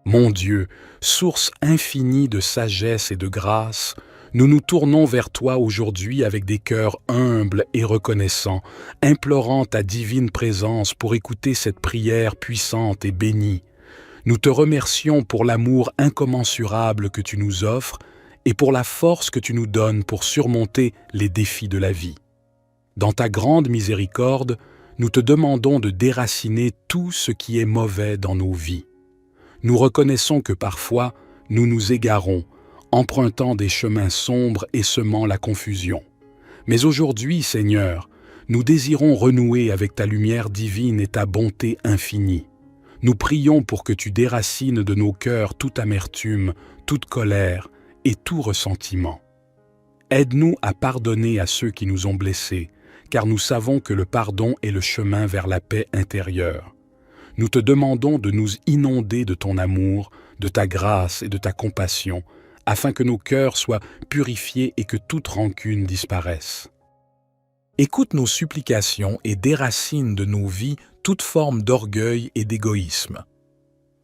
Mon Dieu, source infinie de sagesse et de grâce, nous nous tournons vers toi aujourd'hui avec des cœurs humbles et reconnaissants, implorant ta divine présence pour écouter cette prière puissante et bénie. Nous te remercions pour l'amour incommensurable que tu nous offres et pour la force que tu nous donnes pour surmonter les défis de la vie. Dans ta grande miséricorde, nous te demandons de déraciner tout ce qui est mauvais dans nos vies. Nous reconnaissons que parfois, nous nous égarons, empruntant des chemins sombres et semant la confusion. Mais aujourd'hui, Seigneur, nous désirons renouer avec ta lumière divine et ta bonté infinie. Nous prions pour que tu déracines de nos cœurs toute amertume, toute colère et tout ressentiment. Aide-nous à pardonner à ceux qui nous ont blessés, car nous savons que le pardon est le chemin vers la paix intérieure. Nous te demandons de nous inonder de ton amour, de ta grâce et de ta compassion, afin que nos cœurs soient purifiés et que toute rancune disparaisse. Écoute nos supplications et déracine de nos vies toute forme d'orgueil et d'égoïsme.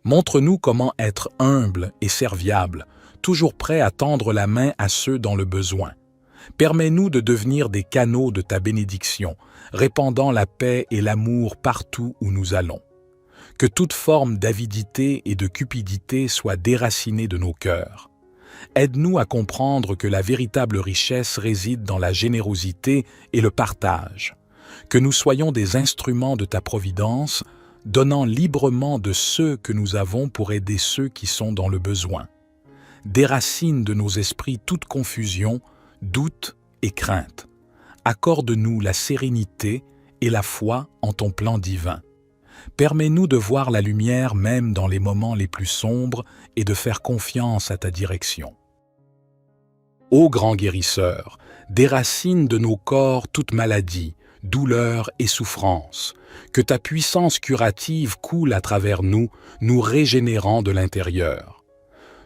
Montre-nous comment être humble et serviable, toujours prêt à tendre la main à ceux dans le besoin. Permets-nous de devenir des canaux de ta bénédiction, répandant la paix et l'amour partout où nous allons. Que toute forme d'avidité et de cupidité soit déracinée de nos cœurs. Aide-nous à comprendre que la véritable richesse réside dans la générosité et le partage. Que nous soyons des instruments de ta providence, donnant librement de ceux que nous avons pour aider ceux qui sont dans le besoin. Déracine de nos esprits toute confusion, doute et crainte. Accorde-nous la sérénité et la foi en ton plan divin. Permets-nous de voir la lumière même dans les moments les plus sombres et de faire confiance à ta direction. Ô grand guérisseur, déracine de nos corps toute maladie, douleur et souffrance. Que ta puissance curative coule à travers nous, nous régénérant de l'intérieur.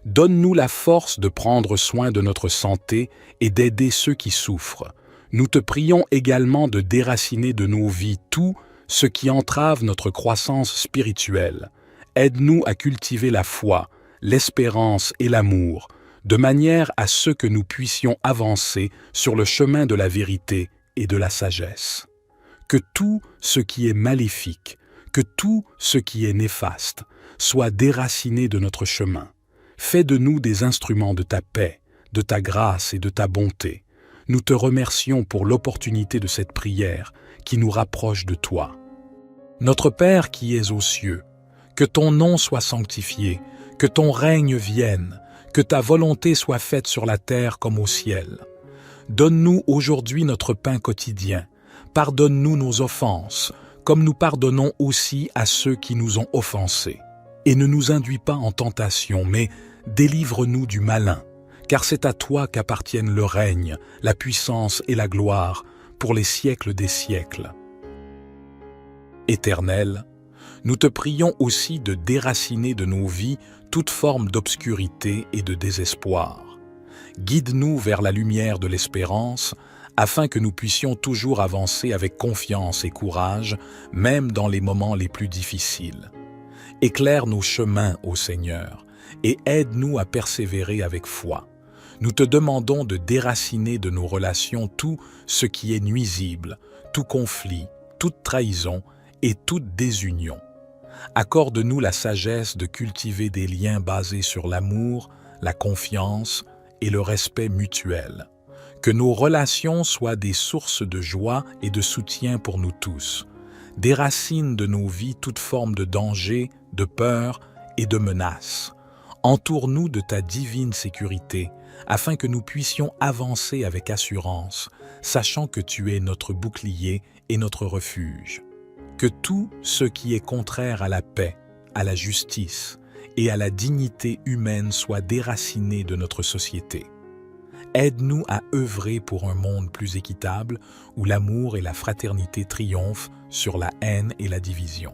Donne-nous la force de prendre soin de notre santé et d'aider ceux qui souffrent. Nous te prions également de déraciner de nos vies tout ce qui entrave notre croissance spirituelle. Aide-nous à cultiver la foi, l'espérance et l'amour, de manière à ce que nous puissions avancer sur le chemin de la vérité et de la sagesse. Que tout ce qui est maléfique, que tout ce qui est néfaste, soit déraciné de notre chemin. Fais de nous des instruments de ta paix, de ta grâce et de ta bonté. Nous te remercions pour l'opportunité de cette prière qui nous rapproche de toi. Notre Père qui es aux cieux, que ton nom soit sanctifié, que ton règne vienne, que ta volonté soit faite sur la terre comme au ciel. Donne-nous aujourd'hui notre pain quotidien. Pardonne-nous nos offenses, comme nous pardonnons aussi à ceux qui nous ont offensés. Et ne nous induis pas en tentation, mais délivre-nous du malin, car c'est à toi qu'appartiennent le règne, la puissance et la gloire, pour les siècles des siècles. Éternel, nous te prions aussi de déraciner de nos vies toute forme d'obscurité et de désespoir. Guide-nous vers la lumière de l'espérance, afin que nous puissions toujours avancer avec confiance et courage, même dans les moments les plus difficiles. Éclaire nos chemins, ô Seigneur, et aide-nous à persévérer avec foi. Nous te demandons de déraciner de nos relations tout ce qui est nuisible, tout conflit, toute trahison et toute désunion. Accorde-nous la sagesse de cultiver des liens basés sur l'amour, la confiance et le respect mutuel. Que nos relations soient des sources de joie et de soutien pour nous tous. Déracine de nos vies toute forme de danger, de peur et de menace. Entoure-nous de ta divine sécurité, afin que nous puissions avancer avec assurance, sachant que tu es notre bouclier et notre refuge. Que tout ce qui est contraire à la paix, à la justice et à la dignité humaine soit déraciné de notre société. Aide-nous à œuvrer pour un monde plus équitable, où l'amour et la fraternité triomphent sur la haine et la division.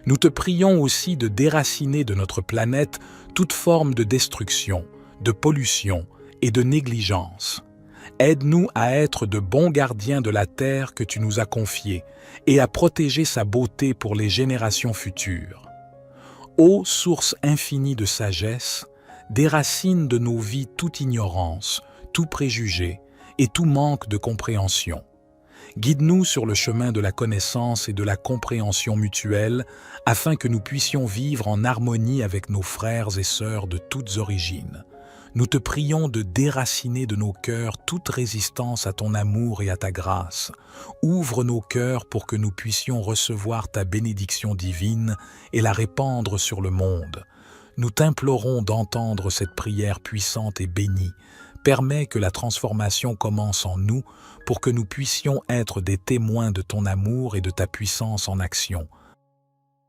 Nous te prions aussi de déraciner de notre planète toute forme de destruction, de pollution et de négligence. Aide-nous à être de bons gardiens de la terre que tu nous as confiée et à protéger sa beauté pour les générations futures. Ô source infinie de sagesse, déracine de nos vies toute ignorance, tout préjugé et tout manque de compréhension. Guide-nous sur le chemin de la connaissance et de la compréhension mutuelle afin que nous puissions vivre en harmonie avec nos frères et sœurs de toutes origines. Nous te prions de déraciner de nos cœurs toute résistance à ton amour et à ta grâce. Ouvre nos cœurs pour que nous puissions recevoir ta bénédiction divine et la répandre sur le monde. Nous t'implorons d'entendre cette prière puissante et bénie. Permets que la transformation commence en nous pour que nous puissions être des témoins de ton amour et de ta puissance en action.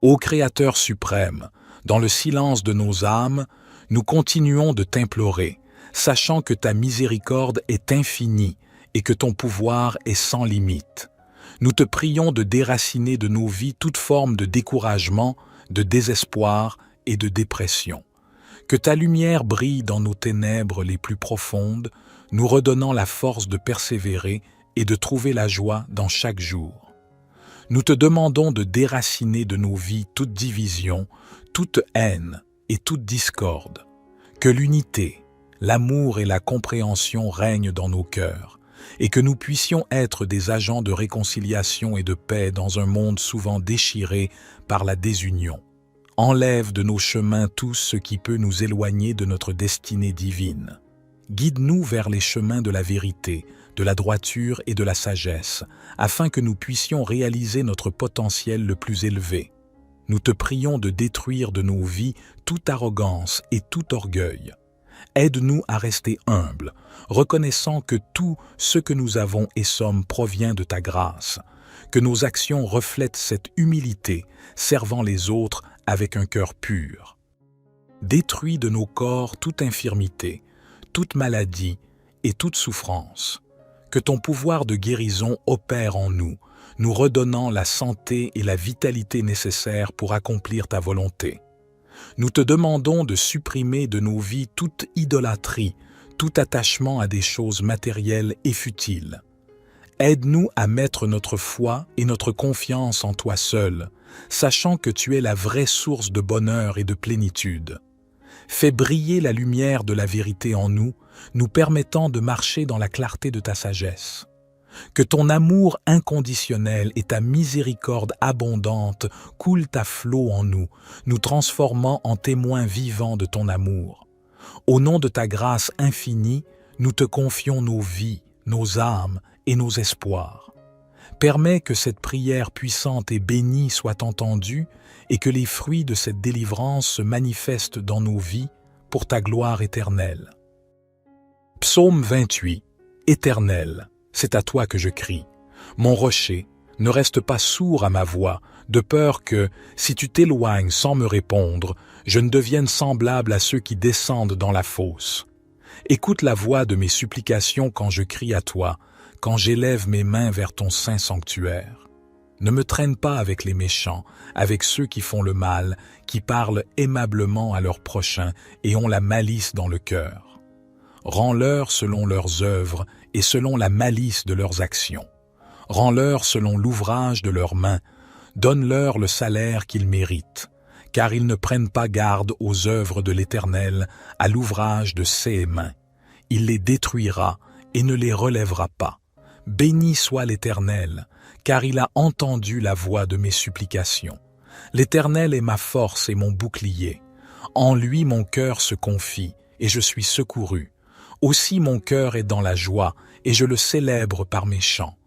Ô Créateur suprême, dans le silence de nos âmes, nous continuons de t'implorer, sachant que ta miséricorde est infinie et que ton pouvoir est sans limite. Nous te prions de déraciner de nos vies toute forme de découragement, de désespoir et de dépression. Que ta lumière brille dans nos ténèbres les plus profondes, nous redonnant la force de persévérer et de trouver la joie dans chaque jour. Nous te demandons de déraciner de nos vies toute division, toute haine et toute discorde. Que l'unité, l'amour et la compréhension règnent dans nos cœurs, et que nous puissions être des agents de réconciliation et de paix dans un monde souvent déchiré par la désunion. Enlève de nos chemins tout ce qui peut nous éloigner de notre destinée divine. Guide-nous vers les chemins de la vérité, de la droiture et de la sagesse, afin que nous puissions réaliser notre potentiel le plus élevé. Nous te prions de détruire de nos vies toute arrogance et tout orgueil. Aide-nous à rester humbles, reconnaissant que tout ce que nous avons et sommes provient de ta grâce, que nos actions reflètent cette humilité, servant les autres avec un cœur pur. Détruis de nos corps toute infirmité, toute maladie et toute souffrance. Que ton pouvoir de guérison opère en nous, nous redonnant la santé et la vitalité nécessaires pour accomplir ta volonté. Nous te demandons de supprimer de nos vies toute idolâtrie, tout attachement à des choses matérielles et futiles. Aide-nous à mettre notre foi et notre confiance en toi seul, sachant que tu es la vraie source de bonheur et de plénitude. Fais briller la lumière de la vérité en nous, nous permettant de marcher dans la clarté de ta sagesse. Que ton amour inconditionnel et ta miséricorde abondante coulent à flot en nous, nous transformant en témoins vivants de ton amour. Au nom de ta grâce infinie, nous te confions nos vies, nos âmes et nos espoirs. Permets que cette prière puissante et bénie soit entendue et que les fruits de cette délivrance se manifestent dans nos vies pour ta gloire éternelle. Psaume 28. Éternel, c'est à toi que je crie. Mon rocher, ne reste pas sourd à ma voix, de peur que, si tu t'éloignes sans me répondre, je ne devienne semblable à ceux qui descendent dans la fosse. Écoute la voix de mes supplications quand je crie à toi, quand j'élève mes mains vers ton saint sanctuaire. Ne me traîne pas avec les méchants, avec ceux qui font le mal, qui parlent aimablement à leurs prochains et ont la malice dans le cœur. Rends-leur selon leurs œuvres et selon la malice de leurs actions. Rends-leur selon l'ouvrage de leurs mains. Donne-leur le salaire qu'ils méritent, car ils ne prennent pas garde aux œuvres de l'Éternel, à l'ouvrage de ses mains. Il les détruira et ne les relèvera pas. Béni soit l'Éternel, car il a entendu la voix de mes supplications. L'Éternel est ma force et mon bouclier. En lui mon cœur se confie, et je suis secouru. Aussi mon cœur est dans la joie, et je le célèbre par mes chants.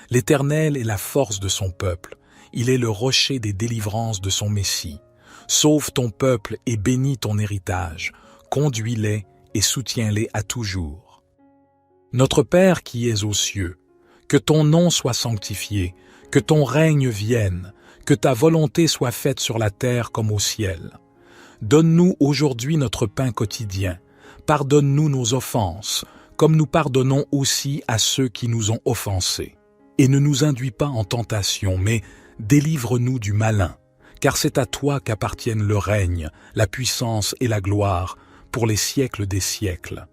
L'Éternel est la force de son peuple. Il est le rocher des délivrances de son Messie. Sauve ton peuple et bénis ton héritage. Conduis-les et soutiens-les à toujours. Notre Père qui es aux cieux, que ton nom soit sanctifié, que ton règne vienne, que ta volonté soit faite sur la terre comme au ciel. Donne-nous aujourd'hui notre pain quotidien. Pardonne-nous nos offenses, comme nous pardonnons aussi à ceux qui nous ont offensés. Et ne nous induis pas en tentation, mais délivre-nous du malin, car c'est à toi qu'appartiennent le règne, la puissance et la gloire, pour les siècles des siècles.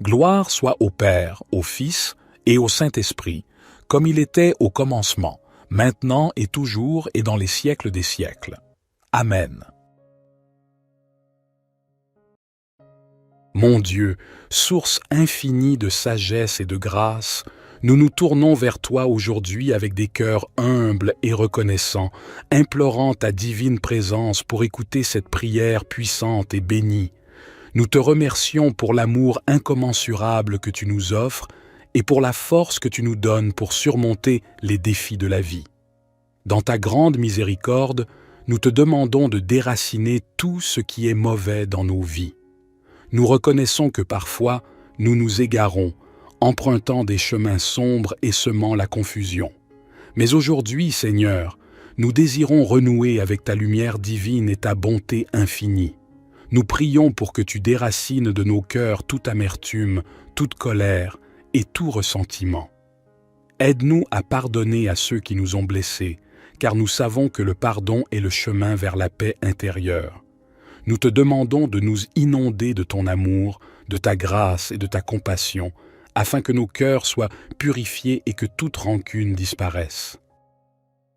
Gloire soit au Père, au Fils et au Saint-Esprit, comme il était au commencement, maintenant et toujours et dans les siècles des siècles. Amen. Mon Dieu, source infinie de sagesse et de grâce, nous nous tournons vers toi aujourd'hui avec des cœurs humbles et reconnaissants, implorant ta divine présence pour écouter cette prière puissante et bénie. Nous te remercions pour l'amour incommensurable que tu nous offres et pour la force que tu nous donnes pour surmonter les défis de la vie. Dans ta grande miséricorde, nous te demandons de déraciner tout ce qui est mauvais dans nos vies. Nous reconnaissons que parfois, nous nous égarons, empruntant des chemins sombres et semant la confusion. Mais aujourd'hui, Seigneur, nous désirons renouer avec ta lumière divine et ta bonté infinie. Nous prions pour que tu déracines de nos cœurs toute amertume, toute colère et tout ressentiment. Aide-nous à pardonner à ceux qui nous ont blessés, car nous savons que le pardon est le chemin vers la paix intérieure. Nous te demandons de nous inonder de ton amour, de ta grâce et de ta compassion, afin que nos cœurs soient purifiés et que toute rancune disparaisse.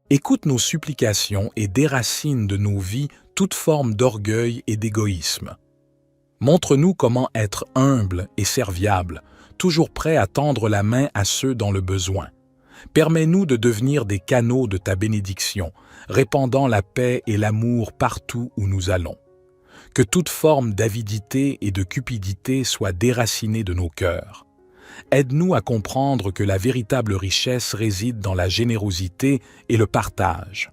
Écoute nos supplications et déracine de nos vies toute forme d'orgueil et d'égoïsme. Montre-nous comment être humble et serviable, toujours prêt à tendre la main à ceux dans le besoin. Permets-nous de devenir des canaux de ta bénédiction, répandant la paix et l'amour partout où nous allons. Que toute forme d'avidité et de cupidité soit déracinée de nos cœurs. Aide-nous à comprendre que la véritable richesse réside dans la générosité et le partage.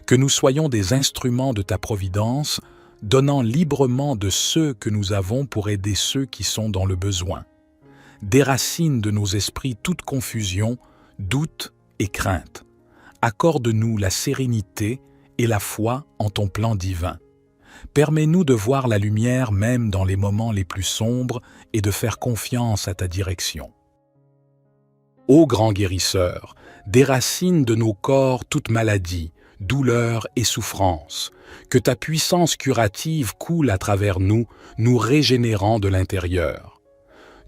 Que nous soyons des instruments de ta providence, donnant librement de ceux que nous avons pour aider ceux qui sont dans le besoin. Déracine de nos esprits toute confusion, doute et crainte. Accorde-nous la sérénité et la foi en ton plan divin. Permets-nous de voir la lumière même dans les moments les plus sombres et de faire confiance à ta direction. Ô grand guérisseur, déracine de nos corps toute maladie, douleur et souffrance. Que ta puissance curative coule à travers nous, nous régénérant de l'intérieur.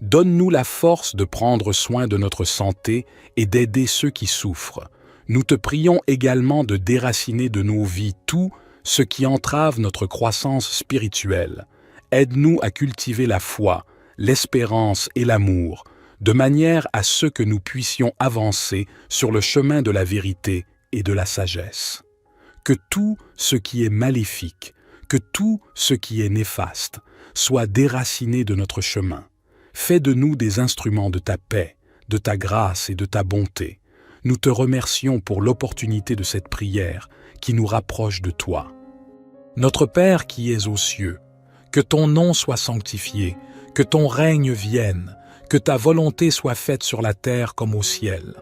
Donne-nous la force de prendre soin de notre santé et d'aider ceux qui souffrent. Nous te prions également de déraciner de nos vies tout ce qui entrave notre croissance spirituelle. Aide-nous à cultiver la foi, l'espérance et l'amour, de manière à ce que nous puissions avancer sur le chemin de la vérité et de la sagesse. Que tout ce qui est maléfique, que tout ce qui est néfaste, soit déraciné de notre chemin. Fais de nous des instruments de ta paix, de ta grâce et de ta bonté. Nous te remercions pour l'opportunité de cette prière qui nous rapproche de toi. Notre Père qui es aux cieux, que ton nom soit sanctifié, que ton règne vienne, que ta volonté soit faite sur la terre comme au ciel.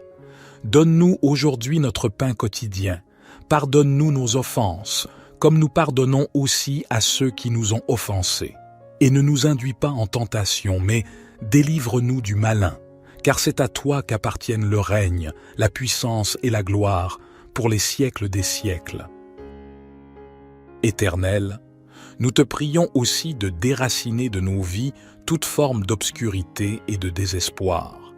Donne-nous aujourd'hui notre pain quotidien. Pardonne-nous nos offenses, comme nous pardonnons aussi à ceux qui nous ont offensés. Et ne nous induis pas en tentation, mais délivre-nous du malin, car c'est à toi qu'appartiennent le règne, la puissance et la gloire, pour les siècles des siècles. Éternel, nous te prions aussi de déraciner de nos vies toute forme d'obscurité et de désespoir.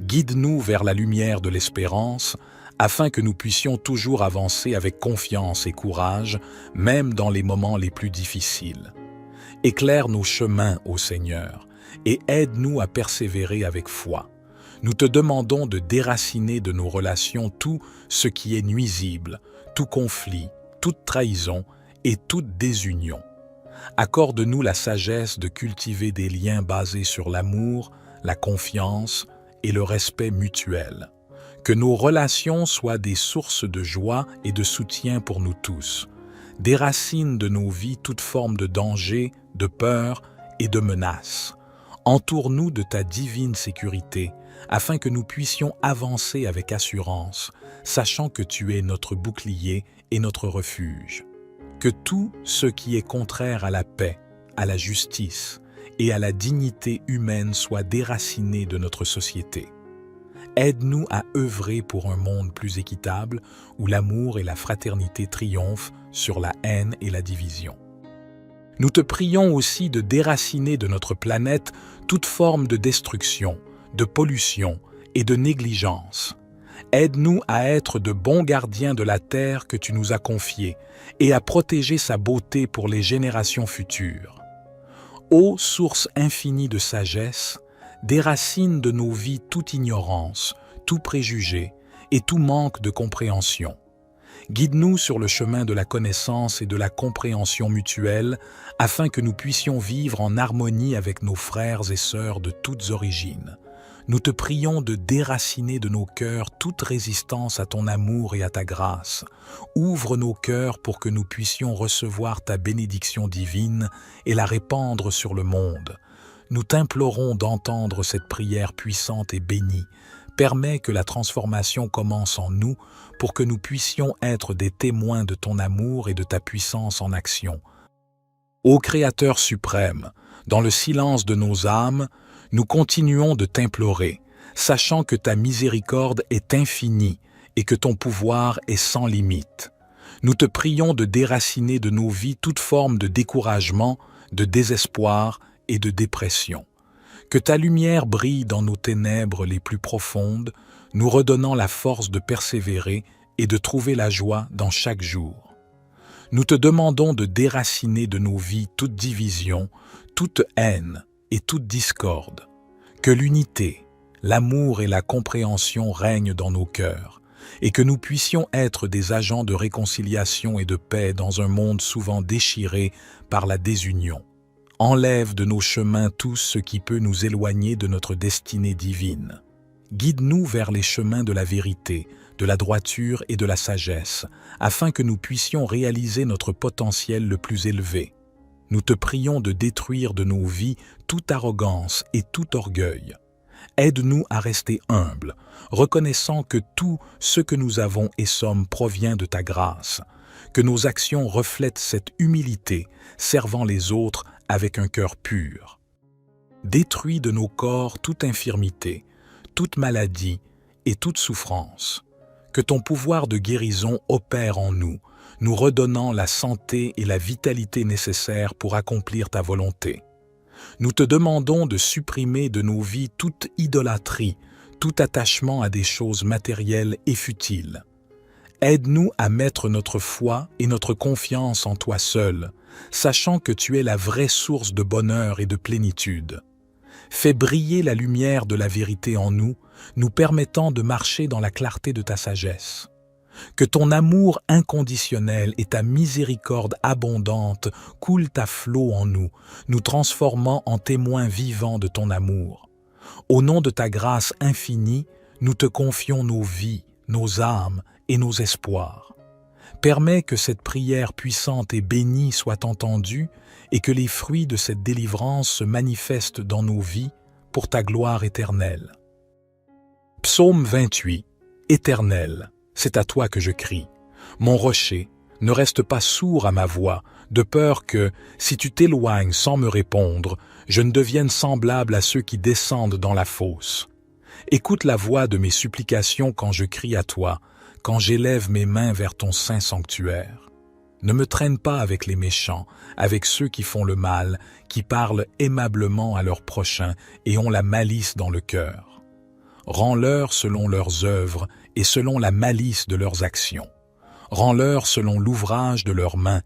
Guide-nous vers la lumière de l'espérance, afin que nous puissions toujours avancer avec confiance et courage, même dans les moments les plus difficiles. Éclaire nos chemins, ô Seigneur, et aide-nous à persévérer avec foi. Nous te demandons de déraciner de nos relations tout ce qui est nuisible, tout conflit, toute trahison et toute désunion. Accorde-nous la sagesse de cultiver des liens basés sur l'amour, la confiance et le respect mutuel. Que nos relations soient des sources de joie et de soutien pour nous tous. Déracine de nos vies toute forme de danger, de peur et de menace. Entoure-nous de ta divine sécurité, afin que nous puissions avancer avec assurance, sachant que tu es notre bouclier et notre refuge. Que tout ce qui est contraire à la paix, à la justice et à la dignité humaine soit déraciné de notre société. Aide-nous à œuvrer pour un monde plus équitable, où l'amour et la fraternité triomphent sur la haine et la division. Nous te prions aussi de déraciner de notre planète toute forme de destruction, de pollution et de négligence. Aide-nous à être de bons gardiens de la terre que tu nous as confiée et à protéger sa beauté pour les générations futures. Ô source infinie de sagesse, déracine de nos vies toute ignorance, tout préjugé et tout manque de compréhension. Guide-nous sur le chemin de la connaissance et de la compréhension mutuelle afin que nous puissions vivre en harmonie avec nos frères et sœurs de toutes origines. Nous te prions de déraciner de nos cœurs toute résistance à ton amour et à ta grâce. Ouvre nos cœurs pour que nous puissions recevoir ta bénédiction divine et la répandre sur le monde. Nous t'implorons d'entendre cette prière puissante et bénie. Permets que la transformation commence en nous pour que nous puissions être des témoins de ton amour et de ta puissance en action. Ô Créateur suprême, dans le silence de nos âmes, nous continuons de t'implorer, sachant que ta miséricorde est infinie et que ton pouvoir est sans limite. Nous te prions de déraciner de nos vies toute forme de découragement, de désespoir et de dépression. Que ta lumière brille dans nos ténèbres les plus profondes, nous redonnant la force de persévérer et de trouver la joie dans chaque jour. Nous te demandons de déraciner de nos vies toute division, toute haine et toute discorde. Que l'unité, l'amour et la compréhension règnent dans nos cœurs, et que nous puissions être des agents de réconciliation et de paix dans un monde souvent déchiré par la désunion. Enlève de nos chemins tout ce qui peut nous éloigner de notre destinée divine. Guide-nous vers les chemins de la vérité, de la droiture et de la sagesse, afin que nous puissions réaliser notre potentiel le plus élevé. Nous te prions de détruire de nos vies toute arrogance et tout orgueil. Aide-nous à rester humbles, reconnaissant que tout ce que nous avons et sommes provient de ta grâce, que nos actions reflètent cette humilité, servant les autres avec un cœur pur. Détruis de nos corps toute infirmité, toute maladie et toute souffrance. Que ton pouvoir de guérison opère en nous, nous redonnant la santé et la vitalité nécessaires pour accomplir ta volonté. Nous te demandons de supprimer de nos vies toute idolâtrie, tout attachement à des choses matérielles et futiles. Aide-nous à mettre notre foi et notre confiance en toi seul, sachant que tu es la vraie source de bonheur et de plénitude. Fais briller la lumière de la vérité en nous, nous permettant de marcher dans la clarté de ta sagesse. Que ton amour inconditionnel et ta miséricorde abondante coulent à flot en nous, nous transformant en témoins vivants de ton amour. Au nom de ta grâce infinie, nous te confions nos vies, nos âmes et nos espoirs. Permets que cette prière puissante et bénie soit entendue et que les fruits de cette délivrance se manifestent dans nos vies pour ta gloire éternelle. Psaume 28. Éternel, c'est à toi que je crie. Mon rocher, ne reste pas sourd à ma voix, de peur que, si tu t'éloignes sans me répondre, je ne devienne semblable à ceux qui descendent dans la fosse. Écoute la voix de mes supplications quand je crie à toi, quand j'élève mes mains vers ton saint sanctuaire. Ne me traîne pas avec les méchants, avec ceux qui font le mal, qui parlent aimablement à leurs prochains et ont la malice dans le cœur. Rends-leur selon leurs œuvres et selon la malice de leurs actions. Rends-leur selon l'ouvrage de leurs mains.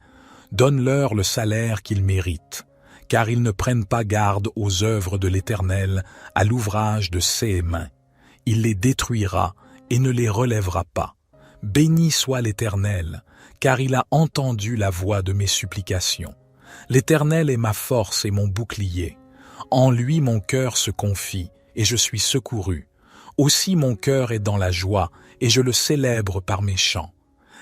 Donne-leur le salaire qu'ils méritent, car ils ne prennent pas garde aux œuvres de l'Éternel, à l'ouvrage de ses mains. Il les détruira et ne les relèvera pas. Béni soit l'Éternel, car il a entendu la voix de mes supplications. L'Éternel est ma force et mon bouclier. En lui mon cœur se confie, et je suis secouru. Aussi mon cœur est dans la joie, et je le célèbre par mes chants.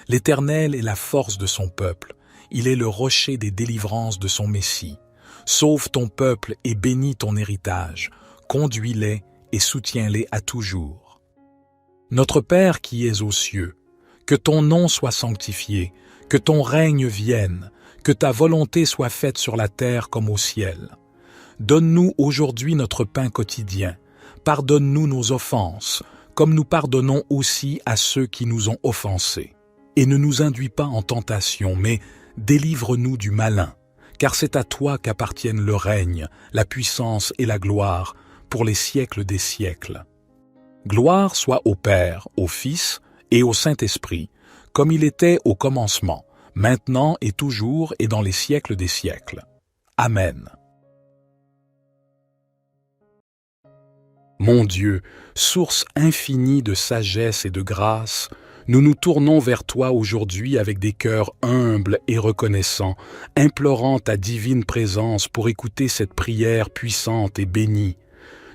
L'Éternel est la force de son peuple. Il est le rocher des délivrances de son Messie. Sauve ton peuple et bénis ton héritage. Conduis-les et soutiens-les à toujours. Notre Père qui es aux cieux, que ton nom soit sanctifié, que ton règne vienne, que ta volonté soit faite sur la terre comme au ciel. Donne-nous aujourd'hui notre pain quotidien. Pardonne-nous nos offenses, comme nous pardonnons aussi à ceux qui nous ont offensés. Et ne nous induis pas en tentation, mais délivre-nous du malin, car c'est à toi qu'appartiennent le règne, la puissance et la gloire, pour les siècles des siècles. Gloire soit au Père, au Fils et au Saint-Esprit, comme il était au commencement, maintenant et toujours et dans les siècles des siècles. Amen. Mon Dieu, source infinie de sagesse et de grâce, nous nous tournons vers toi aujourd'hui avec des cœurs humbles et reconnaissants, implorant ta divine présence pour écouter cette prière puissante et bénie.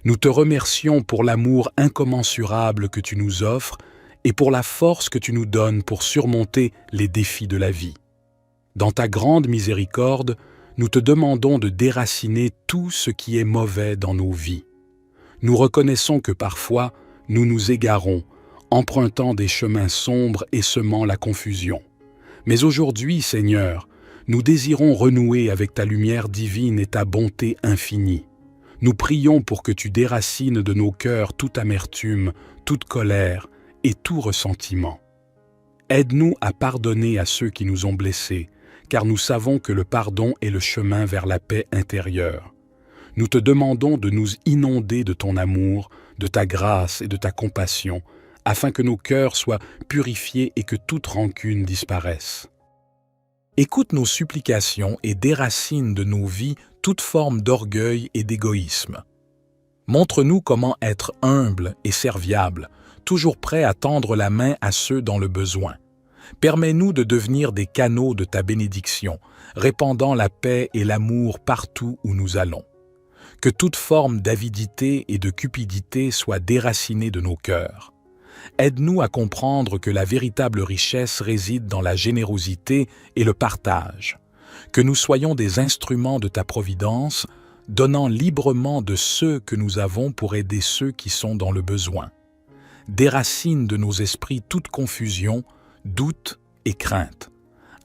Nous te remercions pour l'amour incommensurable que tu nous offres et pour la force que tu nous donnes pour surmonter les défis de la vie. Dans ta grande miséricorde, nous te demandons de déraciner tout ce qui est mauvais dans nos vies. Nous reconnaissons que parfois, nous nous égarons, empruntant des chemins sombres et semant la confusion. Mais aujourd'hui, Seigneur, nous désirons renouer avec ta lumière divine et ta bonté infinie. Nous prions pour que tu déracines de nos cœurs toute amertume, toute colère et tout ressentiment. Aide-nous à pardonner à ceux qui nous ont blessés, car nous savons que le pardon est le chemin vers la paix intérieure. Nous te demandons de nous inonder de ton amour, de ta grâce et de ta compassion, afin que nos cœurs soient purifiés et que toute rancune disparaisse. Écoute nos supplications et déracine de nos vies toute forme d'orgueil et d'égoïsme. Montre-nous comment être humble et serviable, toujours prêt à tendre la main à ceux dans le besoin. Permets-nous de devenir des canaux de ta bénédiction, répandant la paix et l'amour partout où nous allons. Que toute forme d'avidité et de cupidité soit déracinée de nos cœurs. Aide-nous à comprendre que la véritable richesse réside dans la générosité et le partage. Que nous soyons des instruments de ta providence, donnant librement de ceux que nous avons pour aider ceux qui sont dans le besoin. Déracine de nos esprits toute confusion, doute et crainte.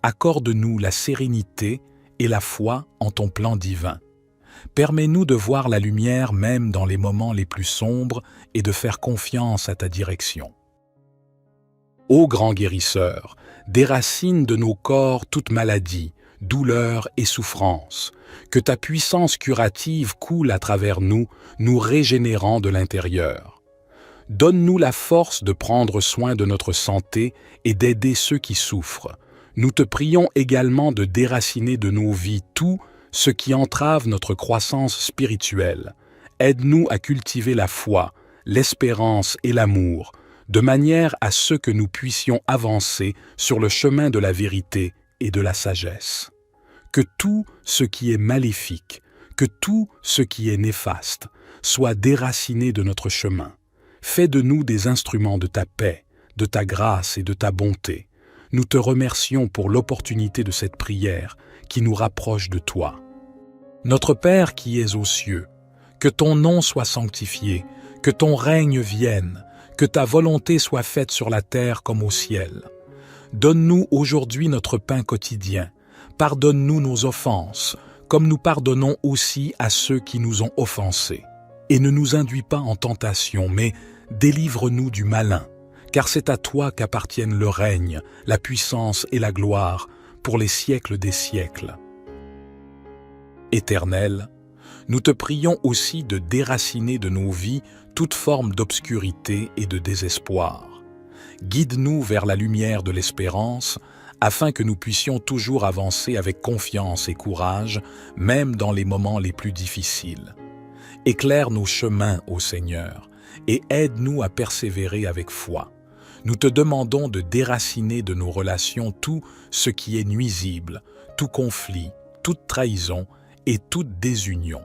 Accorde-nous la sérénité et la foi en ton plan divin. Permets-nous de voir la lumière même dans les moments les plus sombres et de faire confiance à ta direction. Ô grand guérisseur, déracine de nos corps toute maladie, douleur et souffrance. Que ta puissance curative coule à travers nous, nous régénérant de l'intérieur. Donne-nous la force de prendre soin de notre santé et d'aider ceux qui souffrent. Nous te prions également de déraciner de nos vies tout ce qui entrave notre croissance spirituelle. Aide-nous à cultiver la foi, l'espérance et l'amour, de manière à ce que nous puissions avancer sur le chemin de la vérité et de la sagesse. Que tout ce qui est maléfique, que tout ce qui est néfaste, soit déraciné de notre chemin. Fais de nous des instruments de ta paix, de ta grâce et de ta bonté. Nous te remercions pour l'opportunité de cette prière qui nous rapproche de toi. Notre Père qui es aux cieux, que ton nom soit sanctifié, que ton règne vienne, que ta volonté soit faite sur la terre comme au ciel. Donne-nous aujourd'hui notre pain quotidien. Pardonne-nous nos offenses, comme nous pardonnons aussi à ceux qui nous ont offensés. Et ne nous induis pas en tentation, mais délivre-nous du malin, car c'est à toi qu'appartiennent le règne, la puissance et la gloire, pour les siècles des siècles. Éternel, nous te prions aussi de déraciner de nos vies toute forme d'obscurité et de désespoir. Guide-nous vers la lumière de l'espérance, afin que nous puissions toujours avancer avec confiance et courage, même dans les moments les plus difficiles. Éclaire nos chemins, ô Seigneur, et aide-nous à persévérer avec foi. Nous te demandons de déraciner de nos relations tout ce qui est nuisible, tout conflit, toute trahison et toute désunion.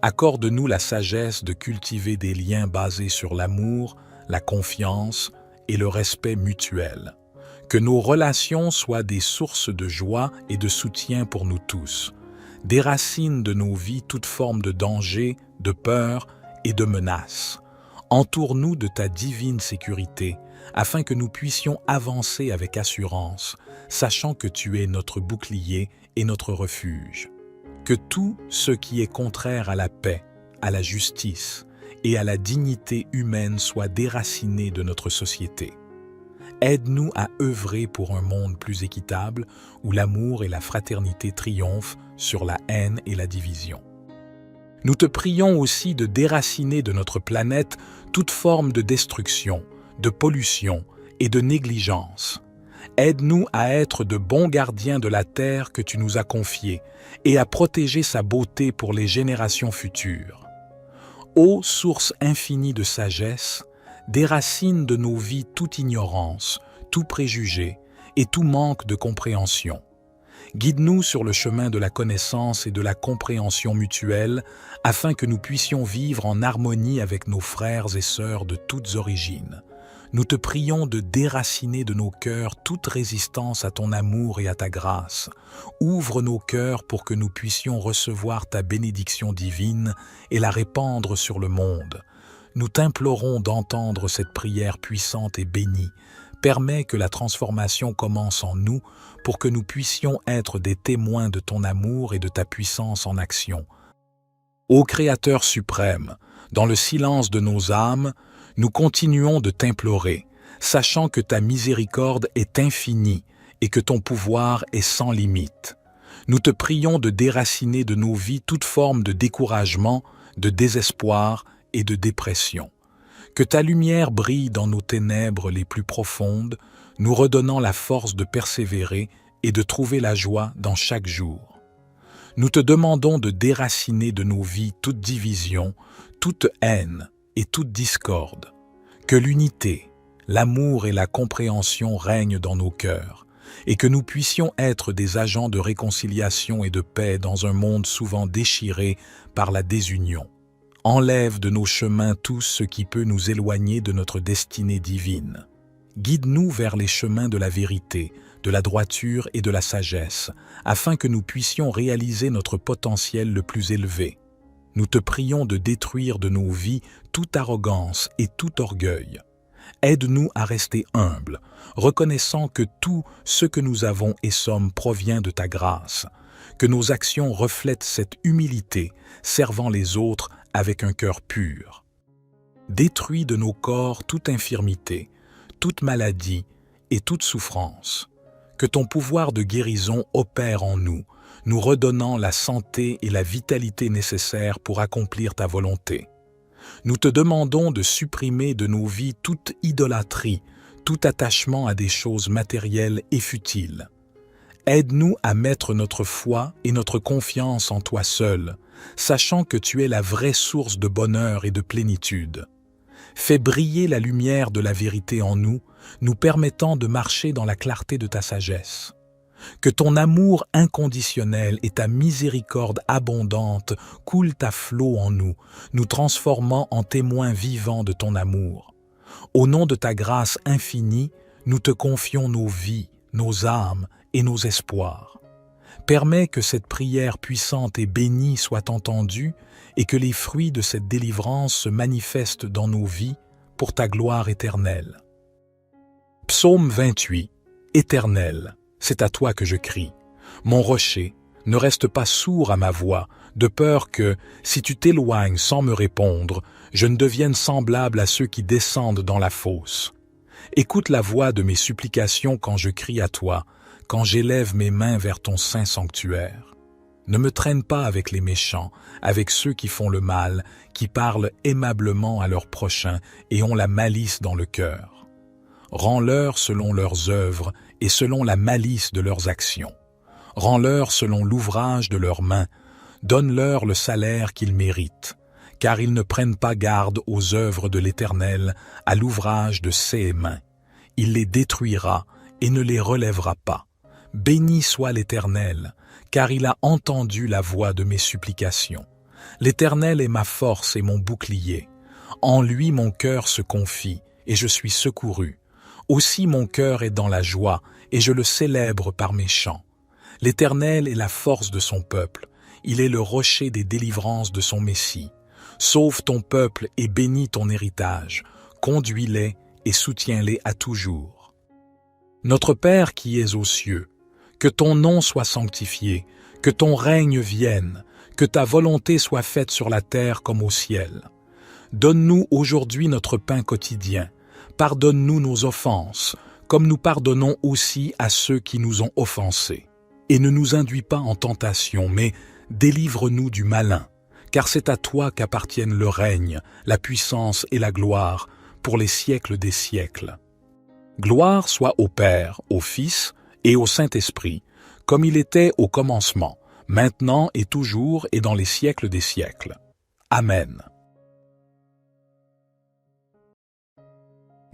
Accorde-nous la sagesse de cultiver des liens basés sur l'amour, la confiance et le respect mutuel. Que nos relations soient des sources de joie et de soutien pour nous tous. Déracine de nos vies toute forme de danger, de peur et de menace. Entoure-nous de ta divine sécurité, afin que nous puissions avancer avec assurance, sachant que tu es notre bouclier et notre refuge. Que tout ce qui est contraire à la paix, à la justice et à la dignité humaine soit déraciné de notre société. Aide-nous à œuvrer pour un monde plus équitable, où l'amour et la fraternité triomphent sur la haine et la division. Nous te prions aussi de déraciner de notre planète toute forme de destruction, de pollution et de négligence. Aide-nous à être de bons gardiens de la terre que tu nous as confiée et à protéger sa beauté pour les générations futures. Ô source infinie de sagesse, déracine de nos vies toute ignorance, tout préjugé et tout manque de compréhension. Guide-nous sur le chemin de la connaissance et de la compréhension mutuelle afin que nous puissions vivre en harmonie avec nos frères et sœurs de toutes origines. Nous te prions de déraciner de nos cœurs toute résistance à ton amour et à ta grâce. Ouvre nos cœurs pour que nous puissions recevoir ta bénédiction divine et la répandre sur le monde. Nous t'implorons d'entendre cette prière puissante et bénie. Permets que la transformation commence en nous pour que nous puissions être des témoins de ton amour et de ta puissance en action. Ô Créateur suprême, dans le silence de nos âmes, nous continuons de t'implorer, sachant que ta miséricorde est infinie et que ton pouvoir est sans limite. Nous te prions de déraciner de nos vies toute forme de découragement, de désespoir et de dépression. Que ta lumière brille dans nos ténèbres les plus profondes, nous redonnant la force de persévérer et de trouver la joie dans chaque jour. Nous te demandons de déraciner de nos vies toute division, toute haine et toute discorde. Que l'unité, l'amour et la compréhension règnent dans nos cœurs, et que nous puissions être des agents de réconciliation et de paix dans un monde souvent déchiré par la désunion. Enlève de nos chemins tout ce qui peut nous éloigner de notre destinée divine. Guide-nous vers les chemins de la vérité, de la droiture et de la sagesse, afin que nous puissions réaliser notre potentiel le plus élevé. Nous te prions de détruire de nos vies toute arrogance et tout orgueil. Aide-nous à rester humbles, reconnaissant que tout ce que nous avons et sommes provient de ta grâce, que nos actions reflètent cette humilité, servant les autres avec un cœur pur. Détruis de nos corps toute infirmité, toute maladie et toute souffrance. Que ton pouvoir de guérison opère en nous, nous redonnant la santé et la vitalité nécessaires pour accomplir ta volonté. Nous te demandons de supprimer de nos vies toute idolâtrie, tout attachement à des choses matérielles et futiles. Aide-nous à mettre notre foi et notre confiance en toi seul, sachant que tu es la vraie source de bonheur et de plénitude. Fais briller la lumière de la vérité en nous, nous permettant de marcher dans la clarté de ta sagesse. Que ton amour inconditionnel et ta miséricorde abondante coulent à flot en nous, nous transformant en témoins vivants de ton amour. Au nom de ta grâce infinie, nous te confions nos vies, nos âmes et nos espoirs. Permets que cette prière puissante et bénie soit entendue et que les fruits de cette délivrance se manifestent dans nos vies pour ta gloire éternelle. Psaume 28. Éternel, c'est à toi que je crie. Mon rocher, ne reste pas sourd à ma voix, de peur que, si tu t'éloignes sans me répondre, je ne devienne semblable à ceux qui descendent dans la fosse. Écoute la voix de mes supplications quand je crie à toi, quand j'élève mes mains vers ton saint sanctuaire. Ne me traîne pas avec les méchants, avec ceux qui font le mal, qui parlent aimablement à leurs prochains et ont la malice dans le cœur. Rends-leur selon leurs œuvres et selon la malice de leurs actions. Rends-leur selon l'ouvrage de leurs mains. Donne-leur le salaire qu'ils méritent, car ils ne prennent pas garde aux œuvres de l'Éternel, à l'ouvrage de ses mains. Il les détruira et ne les relèvera pas. Béni soit l'Éternel, car il a entendu la voix de mes supplications. L'Éternel est ma force et mon bouclier. En lui mon cœur se confie, et je suis secouru. Aussi mon cœur est dans la joie, et je le célèbre par mes chants. L'Éternel est la force de son peuple. Il est le rocher des délivrances de son Messie. Sauve ton peuple et bénis ton héritage. Conduis-les et soutiens-les à toujours. Notre Père qui es aux cieux, que ton nom soit sanctifié, que ton règne vienne, que ta volonté soit faite sur la terre comme au ciel. Donne-nous aujourd'hui notre pain quotidien. Pardonne-nous nos offenses, comme nous pardonnons aussi à ceux qui nous ont offensés. Et ne nous induis pas en tentation, mais délivre-nous du malin, car c'est à toi qu'appartiennent le règne, la puissance et la gloire, pour les siècles des siècles. Gloire soit au Père, au Fils et au Saint-Esprit, comme il était au commencement, maintenant et toujours et dans les siècles des siècles. Amen.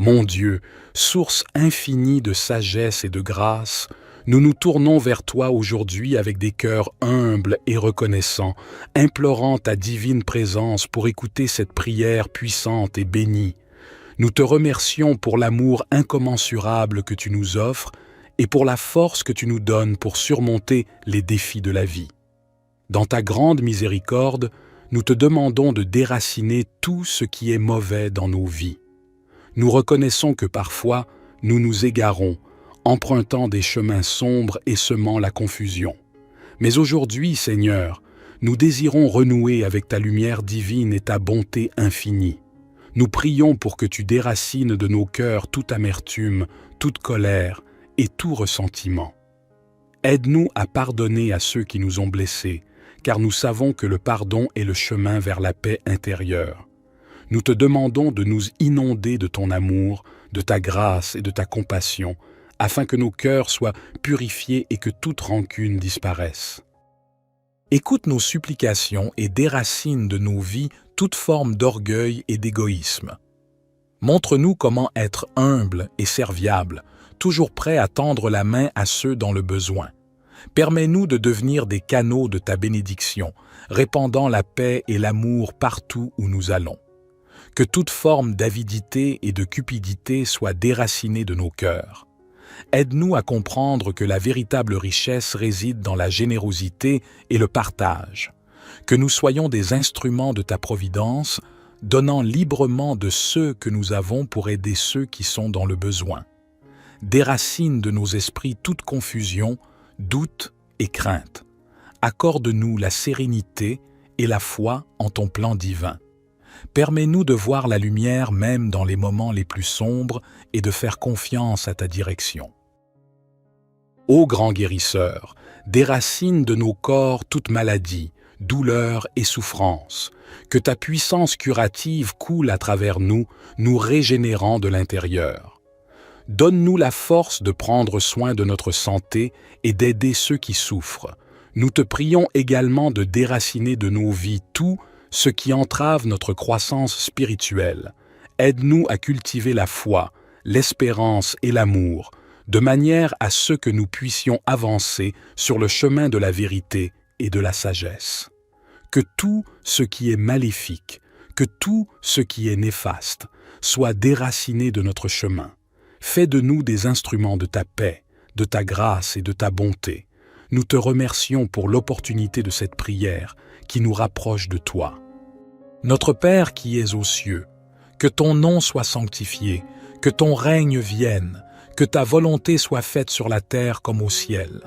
Mon Dieu, source infinie de sagesse et de grâce, nous nous tournons vers toi aujourd'hui avec des cœurs humbles et reconnaissants, implorant ta divine présence pour écouter cette prière puissante et bénie. Nous te remercions pour l'amour incommensurable que tu nous offres et pour la force que tu nous donnes pour surmonter les défis de la vie. Dans ta grande miséricorde, nous te demandons de déraciner tout ce qui est mauvais dans nos vies. Nous reconnaissons que parfois, nous nous égarons, empruntant des chemins sombres et semant la confusion. Mais aujourd'hui, Seigneur, nous désirons renouer avec ta lumière divine et ta bonté infinie. Nous prions pour que tu déracines de nos cœurs toute amertume, toute colère et tout ressentiment. Aide-nous à pardonner à ceux qui nous ont blessés, car nous savons que le pardon est le chemin vers la paix intérieure. Nous te demandons de nous inonder de ton amour, de ta grâce et de ta compassion, afin que nos cœurs soient purifiés et que toute rancune disparaisse. Écoute nos supplications et déracine de nos vies toute forme d'orgueil et d'égoïsme. Montre-nous comment être humble et serviable, toujours prêt à tendre la main à ceux dans le besoin. Permets-nous de devenir des canaux de ta bénédiction, répandant la paix et l'amour partout où nous allons. Que toute forme d'avidité et de cupidité soit déracinée de nos cœurs. Aide-nous à comprendre que la véritable richesse réside dans la générosité et le partage. Que nous soyons des instruments de ta providence, donnant librement de ceux que nous avons pour aider ceux qui sont dans le besoin. Déracine de nos esprits toute confusion, doute et crainte. Accorde-nous la sérénité et la foi en ton plan divin. Permets-nous de voir la lumière même dans les moments les plus sombres et de faire confiance à ta direction. Ô grand guérisseur, déracine de nos corps toute maladie, douleur et souffrance. Que ta puissance curative coule à travers nous, nous régénérant de l'intérieur. Donne-nous la force de prendre soin de notre santé et d'aider ceux qui souffrent. Nous te prions également de déraciner de nos vies tout ce qui entrave notre croissance spirituelle. Aide-nous à cultiver la foi, l'espérance et l'amour, de manière à ce que nous puissions avancer sur le chemin de la vérité et de la sagesse. Que tout ce qui est maléfique, que tout ce qui est néfaste, soit déraciné de notre chemin. Fais de nous des instruments de ta paix, de ta grâce et de ta bonté. Nous te remercions pour l'opportunité de cette prière qui nous rapproche de toi. Notre Père qui es aux cieux, que ton nom soit sanctifié, que ton règne vienne, que ta volonté soit faite sur la terre comme au ciel.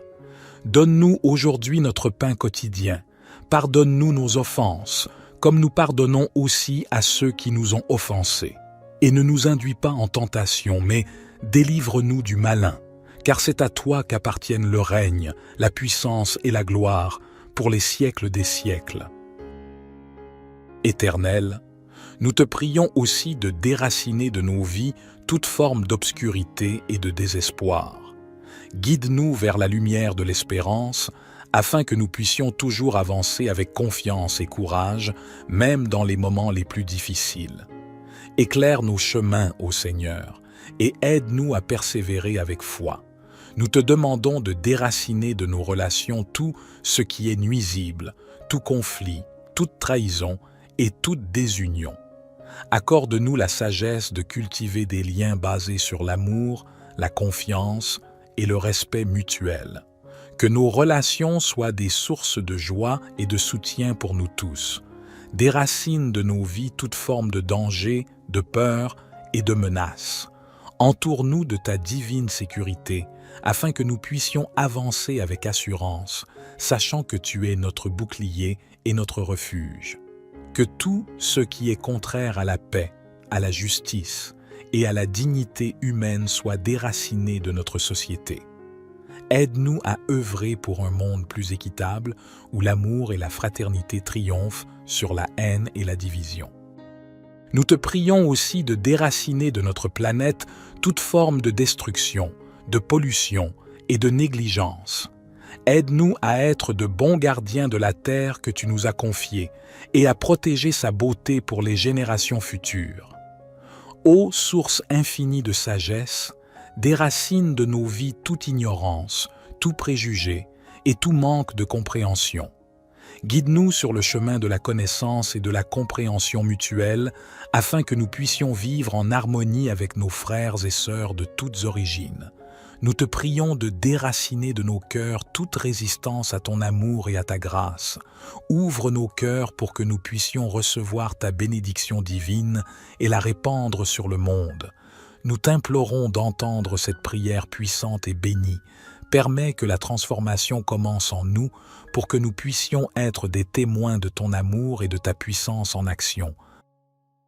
Donne-nous aujourd'hui notre pain quotidien. Pardonne-nous nos offenses, comme nous pardonnons aussi à ceux qui nous ont offensés. Et ne nous induis pas en tentation, mais délivre-nous du malin, car c'est à toi qu'appartiennent le règne, la puissance et la gloire, pour les siècles des siècles. Éternel, nous te prions aussi de déraciner de nos vies toute forme d'obscurité et de désespoir. Guide-nous vers la lumière de l'espérance, afin que nous puissions toujours avancer avec confiance et courage, même dans les moments les plus difficiles. Éclaire nos chemins, ô Seigneur, et aide-nous à persévérer avec foi. Nous te demandons de déraciner de nos relations tout ce qui est nuisible, tout conflit, toute trahison et toute désunion. Accorde-nous la sagesse de cultiver des liens basés sur l'amour, la confiance et le respect mutuel. Que nos relations soient des sources de joie et de soutien pour nous tous. Déracine de nos vies toute forme de danger, de peur et de menace. Entoure-nous de ta divine sécurité, afin que nous puissions avancer avec assurance, sachant que tu es notre bouclier et notre refuge. Que tout ce qui est contraire à la paix, à la justice et à la dignité humaine soit déraciné de notre société. Aide-nous à œuvrer pour un monde plus équitable, où l'amour et la fraternité triomphent sur la haine et la division. Nous te prions aussi de déraciner de notre planète toute forme de destruction, de pollution et de négligence. Aide-nous à être de bons gardiens de la terre que tu nous as confiée et à protéger sa beauté pour les générations futures. Ô source infinie de sagesse, déracine de nos vies toute ignorance, tout préjugé et tout manque de compréhension. Guide-nous sur le chemin de la connaissance et de la compréhension mutuelle afin que nous puissions vivre en harmonie avec nos frères et sœurs de toutes origines. Nous te prions de déraciner de nos cœurs toute résistance à ton amour et à ta grâce. Ouvre nos cœurs pour que nous puissions recevoir ta bénédiction divine et la répandre sur le monde. Nous t'implorons d'entendre cette prière puissante et bénie. Permets que la transformation commence en nous pour que nous puissions être des témoins de ton amour et de ta puissance en action.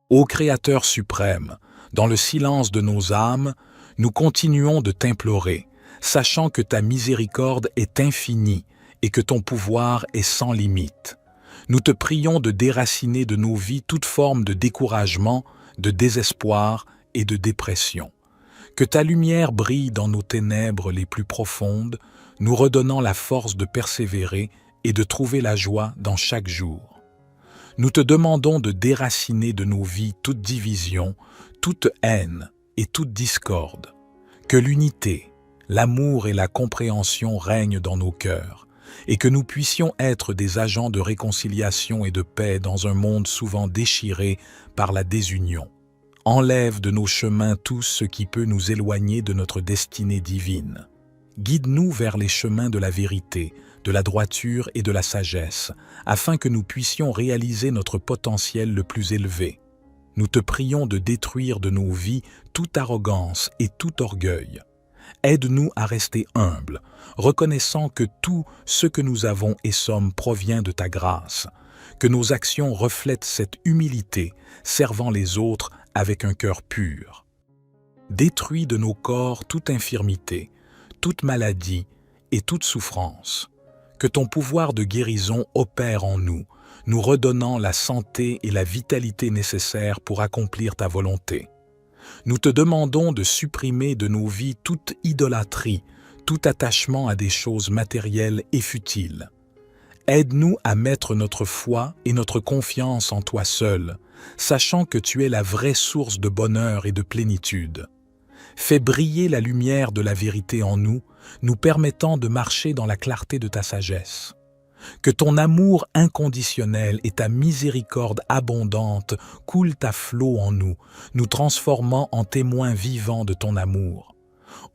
Ô Créateur suprême, dans le silence de nos âmes, nous continuons de t'implorer, sachant que ta miséricorde est infinie et que ton pouvoir est sans limite. Nous te prions de déraciner de nos vies toute forme de découragement, de désespoir et de dépression. Que ta lumière brille dans nos ténèbres les plus profondes, nous redonnant la force de persévérer et de trouver la joie dans chaque jour. Nous te demandons de déraciner de nos vies toute division, toute haine et toute discorde. Que l'unité, l'amour et la compréhension règnent dans nos cœurs, et que nous puissions être des agents de réconciliation et de paix dans un monde souvent déchiré par la désunion. Enlève de nos chemins tout ce qui peut nous éloigner de notre destinée divine. Guide-nous vers les chemins de la vérité, de la droiture et de la sagesse, afin que nous puissions réaliser notre potentiel le plus élevé. Nous te prions de détruire de nos vies toute arrogance et tout orgueil. Aide-nous à rester humbles, reconnaissant que tout ce que nous avons et sommes provient de ta grâce, que nos actions reflètent cette humilité, servant les autres avec un cœur pur. Détruis de nos corps toute infirmité, toute maladie et toute souffrance. Que ton pouvoir de guérison opère en nous, nous redonnant la santé et la vitalité nécessaires pour accomplir ta volonté. Nous te demandons de supprimer de nos vies toute idolâtrie, tout attachement à des choses matérielles et futiles. Aide-nous à mettre notre foi et notre confiance en toi seul, sachant que tu es la vraie source de bonheur et de plénitude. Fais briller la lumière de la vérité en nous, nous permettant de marcher dans la clarté de ta sagesse. Que ton amour inconditionnel et ta miséricorde abondante coulent à flots en nous, nous transformant en témoins vivants de ton amour.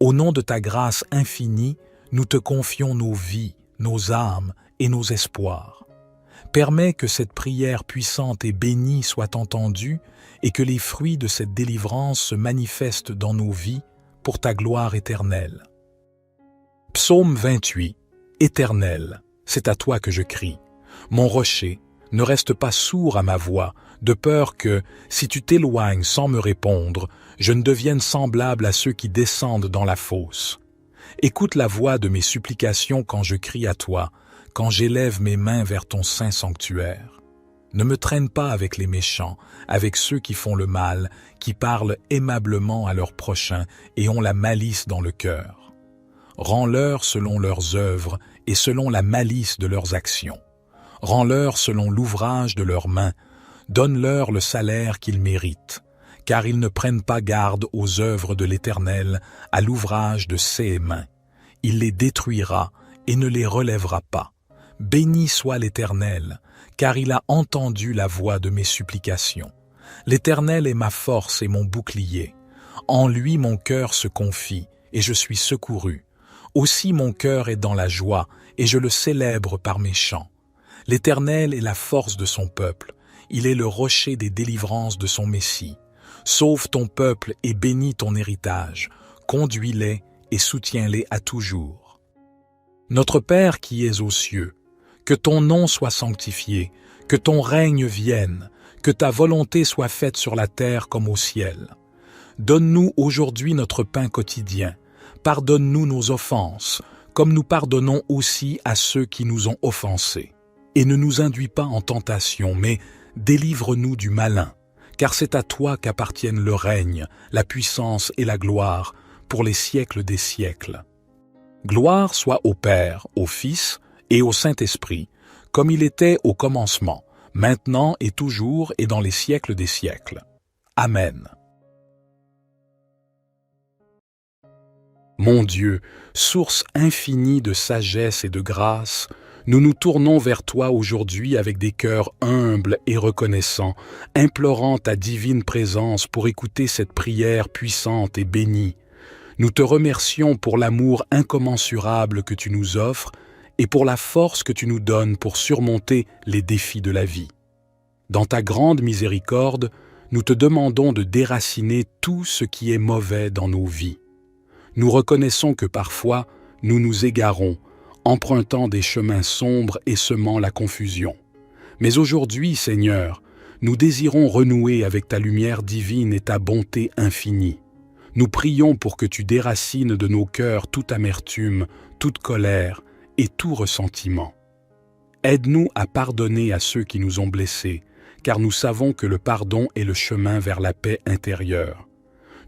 Au nom de ta grâce infinie, nous te confions nos vies, nos âmes et nos espoirs. Permets que cette prière puissante et bénie soit entendue et que les fruits de cette délivrance se manifestent dans nos vies pour ta gloire éternelle. Psaume 28. Éternel, c'est à toi que je crie. Mon rocher, ne reste pas sourd à ma voix, de peur que, si tu t'éloignes sans me répondre, je ne devienne semblable à ceux qui descendent dans la fosse. Écoute la voix de mes supplications quand je crie à toi, quand j'élève mes mains vers ton saint sanctuaire. Ne me traîne pas avec les méchants, avec ceux qui font le mal, qui parlent aimablement à leurs prochains et ont la malice dans le cœur. Rends-leur selon leurs œuvres et selon la malice de leurs actions. Rends-leur selon l'ouvrage de leurs mains. Donne-leur le salaire qu'ils méritent, car ils ne prennent pas garde aux œuvres de l'Éternel, à l'ouvrage de ses mains. Il les détruira et ne les relèvera pas. Béni soit l'Éternel, car il a entendu la voix de mes supplications. L'Éternel est ma force et mon bouclier. En lui mon cœur se confie, et je suis secouru. Aussi mon cœur est dans la joie, et je le célèbre par mes chants. L'Éternel est la force de son peuple. Il est le rocher des délivrances de son Messie. Sauve ton peuple et bénis ton héritage. Conduis-les et soutiens-les à toujours. Notre Père qui es aux cieux, que ton nom soit sanctifié, que ton règne vienne, que ta volonté soit faite sur la terre comme au ciel. Donne-nous aujourd'hui notre pain quotidien. Pardonne-nous nos offenses, comme nous pardonnons aussi à ceux qui nous ont offensés. Et ne nous induis pas en tentation, mais délivre-nous du malin, car c'est à toi qu'appartiennent le règne, la puissance et la gloire, pour les siècles des siècles. Gloire soit au Père, au Fils et au Saint-Esprit, comme il était au commencement, maintenant et toujours et dans les siècles des siècles. Amen. Mon Dieu, source infinie de sagesse et de grâce, nous nous tournons vers toi aujourd'hui avec des cœurs humbles et reconnaissants, implorant ta divine présence pour écouter cette prière puissante et bénie. Nous te remercions pour l'amour incommensurable que tu nous offres et pour la force que tu nous donnes pour surmonter les défis de la vie. Dans ta grande miséricorde, nous te demandons de déraciner tout ce qui est mauvais dans nos vies. Nous reconnaissons que parfois, nous nous égarons, empruntant des chemins sombres et semant la confusion. Mais aujourd'hui, Seigneur, nous désirons renouer avec ta lumière divine et ta bonté infinie. Nous prions pour que tu déracines de nos cœurs toute amertume, toute colère et tout ressentiment. Aide-nous à pardonner à ceux qui nous ont blessés, car nous savons que le pardon est le chemin vers la paix intérieure.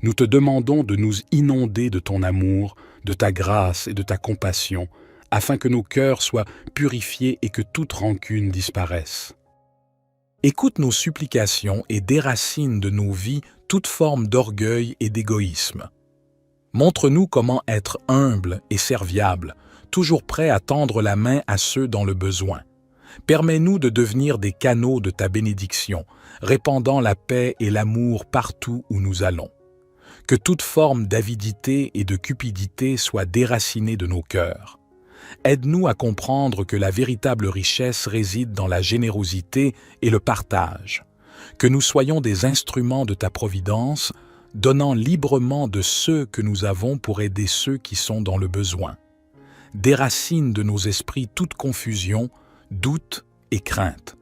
Nous te demandons de nous inonder de ton amour, de ta grâce et de ta compassion, afin que nos cœurs soient purifiés et que toute rancune disparaisse. Écoute nos supplications et déracine de nos vies toute forme d'orgueil et d'égoïsme. Montre-nous comment être humble et serviable, toujours prêt à tendre la main à ceux dans le besoin. Permets-nous de devenir des canaux de ta bénédiction, répandant la paix et l'amour partout où nous allons. Que toute forme d'avidité et de cupidité soit déracinée de nos cœurs. Aide-nous à comprendre que la véritable richesse réside dans la générosité et le partage. Que nous soyons des instruments de ta providence, donnant librement de ceux que nous avons pour aider ceux qui sont dans le besoin. Déracine de nos esprits toute confusion, doute et crainte.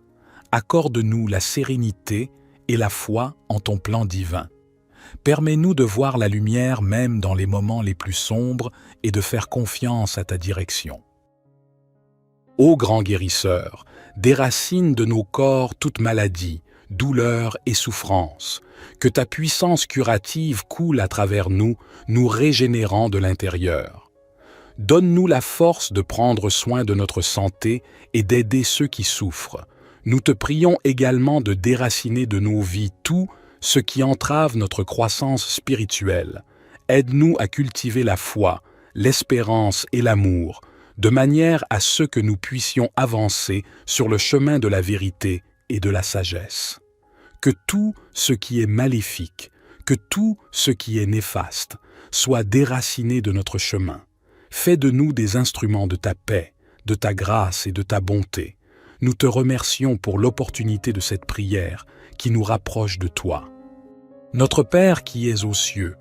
Accorde-nous la sérénité et la foi en ton plan divin. Permets-nous de voir la lumière même dans les moments les plus sombres et de faire confiance à ta direction. Ô grand guérisseur, déracine de nos corps toute maladie, douleur et souffrance. Que ta puissance curative coule à travers nous, nous régénérant de l'intérieur. Donne-nous la force de prendre soin de notre santé et d'aider ceux qui souffrent. Nous te prions également de déraciner de nos vies tout ce qui entrave notre croissance spirituelle. Aide-nous à cultiver la foi, l'espérance et l'amour, de manière à ce que nous puissions avancer sur le chemin de la vérité et de la sagesse. Que tout ce qui est maléfique, que tout ce qui est néfaste, soit déraciné de notre chemin. Fais de nous des instruments de ta paix, de ta grâce et de ta bonté. Nous te remercions pour l'opportunité de cette prière qui nous rapproche de toi. Notre Père qui es aux cieux,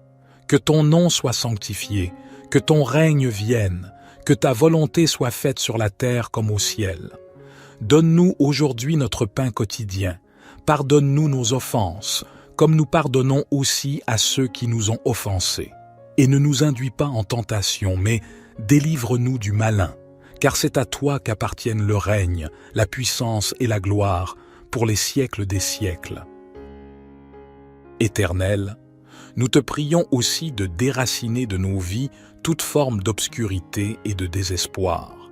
que ton nom soit sanctifié, que ton règne vienne, que ta volonté soit faite sur la terre comme au ciel. Donne-nous aujourd'hui notre pain quotidien. Pardonne-nous nos offenses, comme nous pardonnons aussi à ceux qui nous ont offensés. Et ne nous induis pas en tentation, mais délivre-nous du malin, car c'est à toi qu'appartiennent le règne, la puissance et la gloire, pour les siècles des siècles. Éternel, nous te prions aussi de déraciner de nos vies toute forme d'obscurité et de désespoir.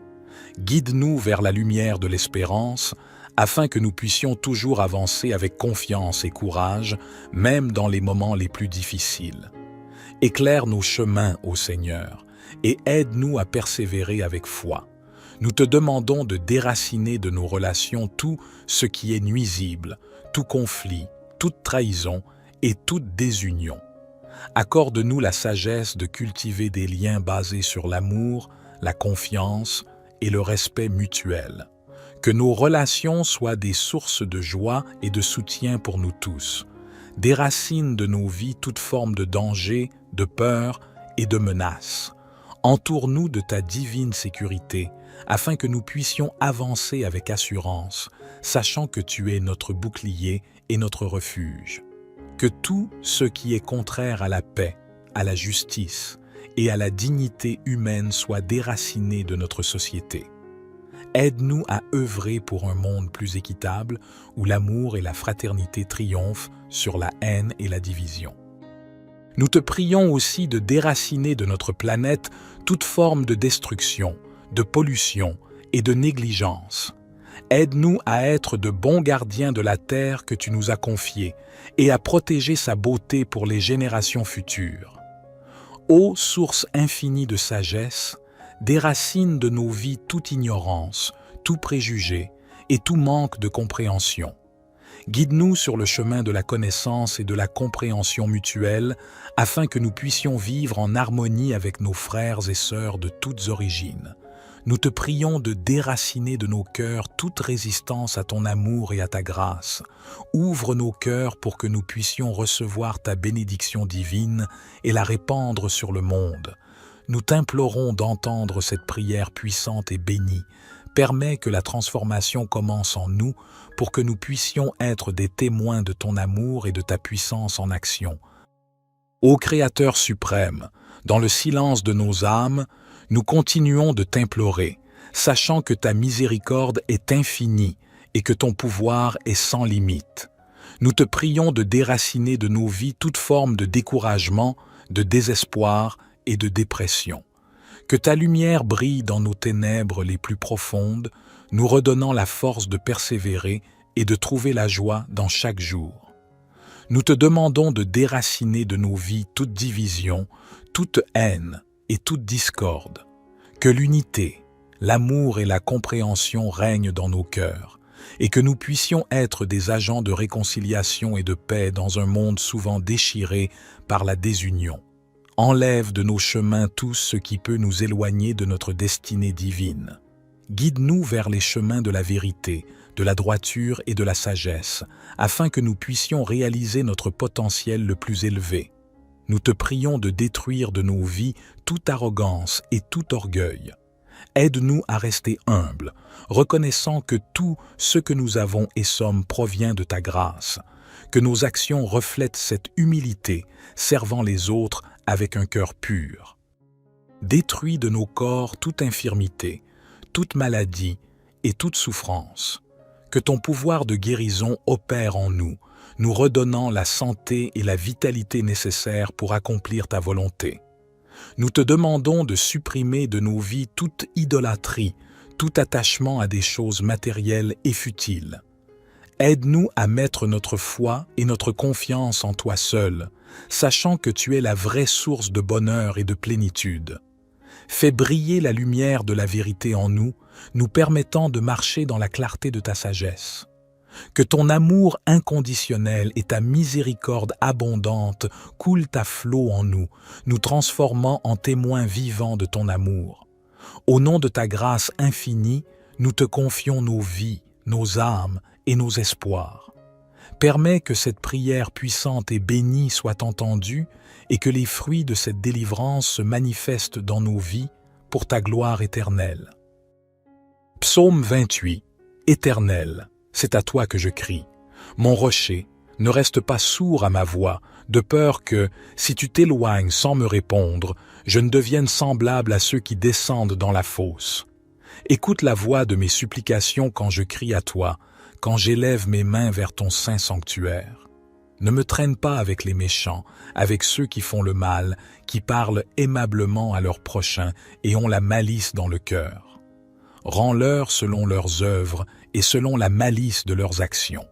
Guide-nous vers la lumière de l'espérance, afin que nous puissions toujours avancer avec confiance et courage, même dans les moments les plus difficiles. Éclaire nos chemins, ô Seigneur, et aide-nous à persévérer avec foi. Nous te demandons de déraciner de nos relations tout ce qui est nuisible, tout conflit, toute trahison et toute désunion. Accorde-nous la sagesse de cultiver des liens basés sur l'amour, la confiance et le respect mutuel. Que nos relations soient des sources de joie et de soutien pour nous tous. Déracine de nos vies toute forme de danger, de peur et de menace. Entoure-nous de ta divine sécurité, afin que nous puissions avancer avec assurance, sachant que tu es notre bouclier et notre refuge. Que tout ce qui est contraire à la paix, à la justice et à la dignité humaine soit déraciné de notre société. Aide-nous à œuvrer pour un monde plus équitable, où l'amour et la fraternité triomphent sur la haine et la division. Nous te prions aussi de déraciner de notre planète toute forme de destruction, de pollution et de négligence. Aide-nous à être de bons gardiens de la terre que tu nous as confiée et à protéger sa beauté pour les générations futures. Ô source infinie de sagesse, déracine de nos vies toute ignorance, tout préjugé et tout manque de compréhension. Guide-nous sur le chemin de la connaissance et de la compréhension mutuelle afin que nous puissions vivre en harmonie avec nos frères et sœurs de toutes origines. Nous te prions de déraciner de nos cœurs toute résistance à ton amour et à ta grâce. Ouvre nos cœurs pour que nous puissions recevoir ta bénédiction divine et la répandre sur le monde. Nous t'implorons d'entendre cette prière puissante et bénie. Permets que la transformation commence en nous pour que nous puissions être des témoins de ton amour et de ta puissance en action. Ô Créateur suprême, dans le silence de nos âmes, nous continuons de t'implorer, sachant que ta miséricorde est infinie et que ton pouvoir est sans limite. Nous te prions de déraciner de nos vies toute forme de découragement, de désespoir et de dépression. Que ta lumière brille dans nos ténèbres les plus profondes, nous redonnant la force de persévérer et de trouver la joie dans chaque jour. Nous te demandons de déraciner de nos vies toute division, toute haine et toute discorde. Que l'unité, l'amour et la compréhension règnent dans nos cœurs, et que nous puissions être des agents de réconciliation et de paix dans un monde souvent déchiré par la désunion. Enlève de nos chemins tout ce qui peut nous éloigner de notre destinée divine. Guide-nous vers les chemins de la vérité, de la droiture et de la sagesse, afin que nous puissions réaliser notre potentiel le plus élevé. Nous te prions de détruire de nos vies toute arrogance et tout orgueil. Aide-nous à rester humbles, reconnaissant que tout ce que nous avons et sommes provient de ta grâce, que nos actions reflètent cette humilité, servant les autres avec un cœur pur. Détruis de nos corps toute infirmité, toute maladie et toute souffrance. Que ton pouvoir de guérison opère en nous, nous redonnant la santé et la vitalité nécessaires pour accomplir ta volonté. Nous te demandons de supprimer de nos vies toute idolâtrie, tout attachement à des choses matérielles et futiles. Aide-nous à mettre notre foi et notre confiance en toi seul, sachant que tu es la vraie source de bonheur et de plénitude. Fais briller la lumière de la vérité en nous, nous permettant de marcher dans la clarté de ta sagesse. Que ton amour inconditionnel et ta miséricorde abondante coulent à flot en nous, nous transformant en témoins vivants de ton amour. Au nom de ta grâce infinie, nous te confions nos vies, nos âmes et nos espoirs. Permets que cette prière puissante et bénie soit entendue et que les fruits de cette délivrance se manifestent dans nos vies pour ta gloire éternelle. Psaume 28. Éternel, c'est à toi que je crie. Mon rocher, ne reste pas sourd à ma voix, de peur que, si tu t'éloignes sans me répondre, je ne devienne semblable à ceux qui descendent dans la fosse. Écoute la voix de mes supplications quand je crie à toi, quand j'élève mes mains vers ton saint sanctuaire. Ne me traîne pas avec les méchants, avec ceux qui font le mal, qui parlent aimablement à leurs prochains et ont la malice dans le cœur. Rends-leur selon leurs œuvres et selon la malice de leurs actions.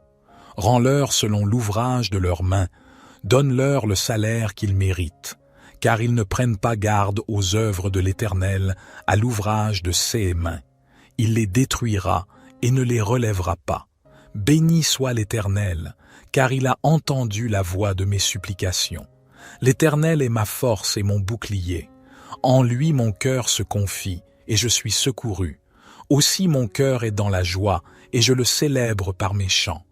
Rends-leur selon l'ouvrage de leurs mains. Donne-leur le salaire qu'ils méritent, car ils ne prennent pas garde aux œuvres de l'Éternel, à l'ouvrage de ses mains. Il les détruira et ne les relèvera pas. Béni soit l'Éternel, car il a entendu la voix de mes supplications. L'Éternel est ma force et mon bouclier. En lui mon cœur se confie, et je suis secouru. Aussi mon cœur est dans la joie, et je le célèbre par mes chants.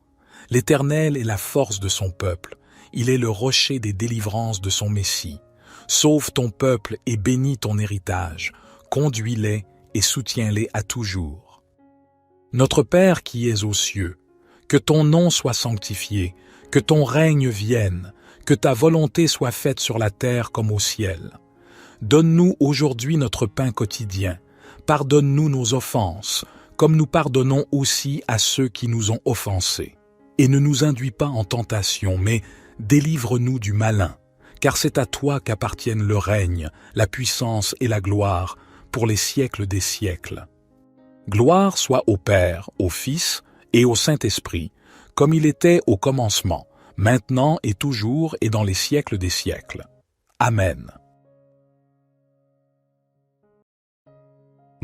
L'Éternel est la force de son peuple. Il est le rocher des délivrances de son Messie. Sauve ton peuple et bénis ton héritage. Conduis-les et soutiens-les à toujours. Notre Père qui es aux cieux, que ton nom soit sanctifié, que ton règne vienne, que ta volonté soit faite sur la terre comme au ciel. Donne-nous aujourd'hui notre pain quotidien. Pardonne-nous nos offenses, comme nous pardonnons aussi à ceux qui nous ont offensés. Et ne nous induis pas en tentation, mais délivre-nous du malin, car c'est à toi qu'appartiennent le règne, la puissance et la gloire, pour les siècles des siècles. Gloire soit au Père, au Fils et au Saint-Esprit, comme il était au commencement, maintenant et toujours et dans les siècles des siècles. Amen.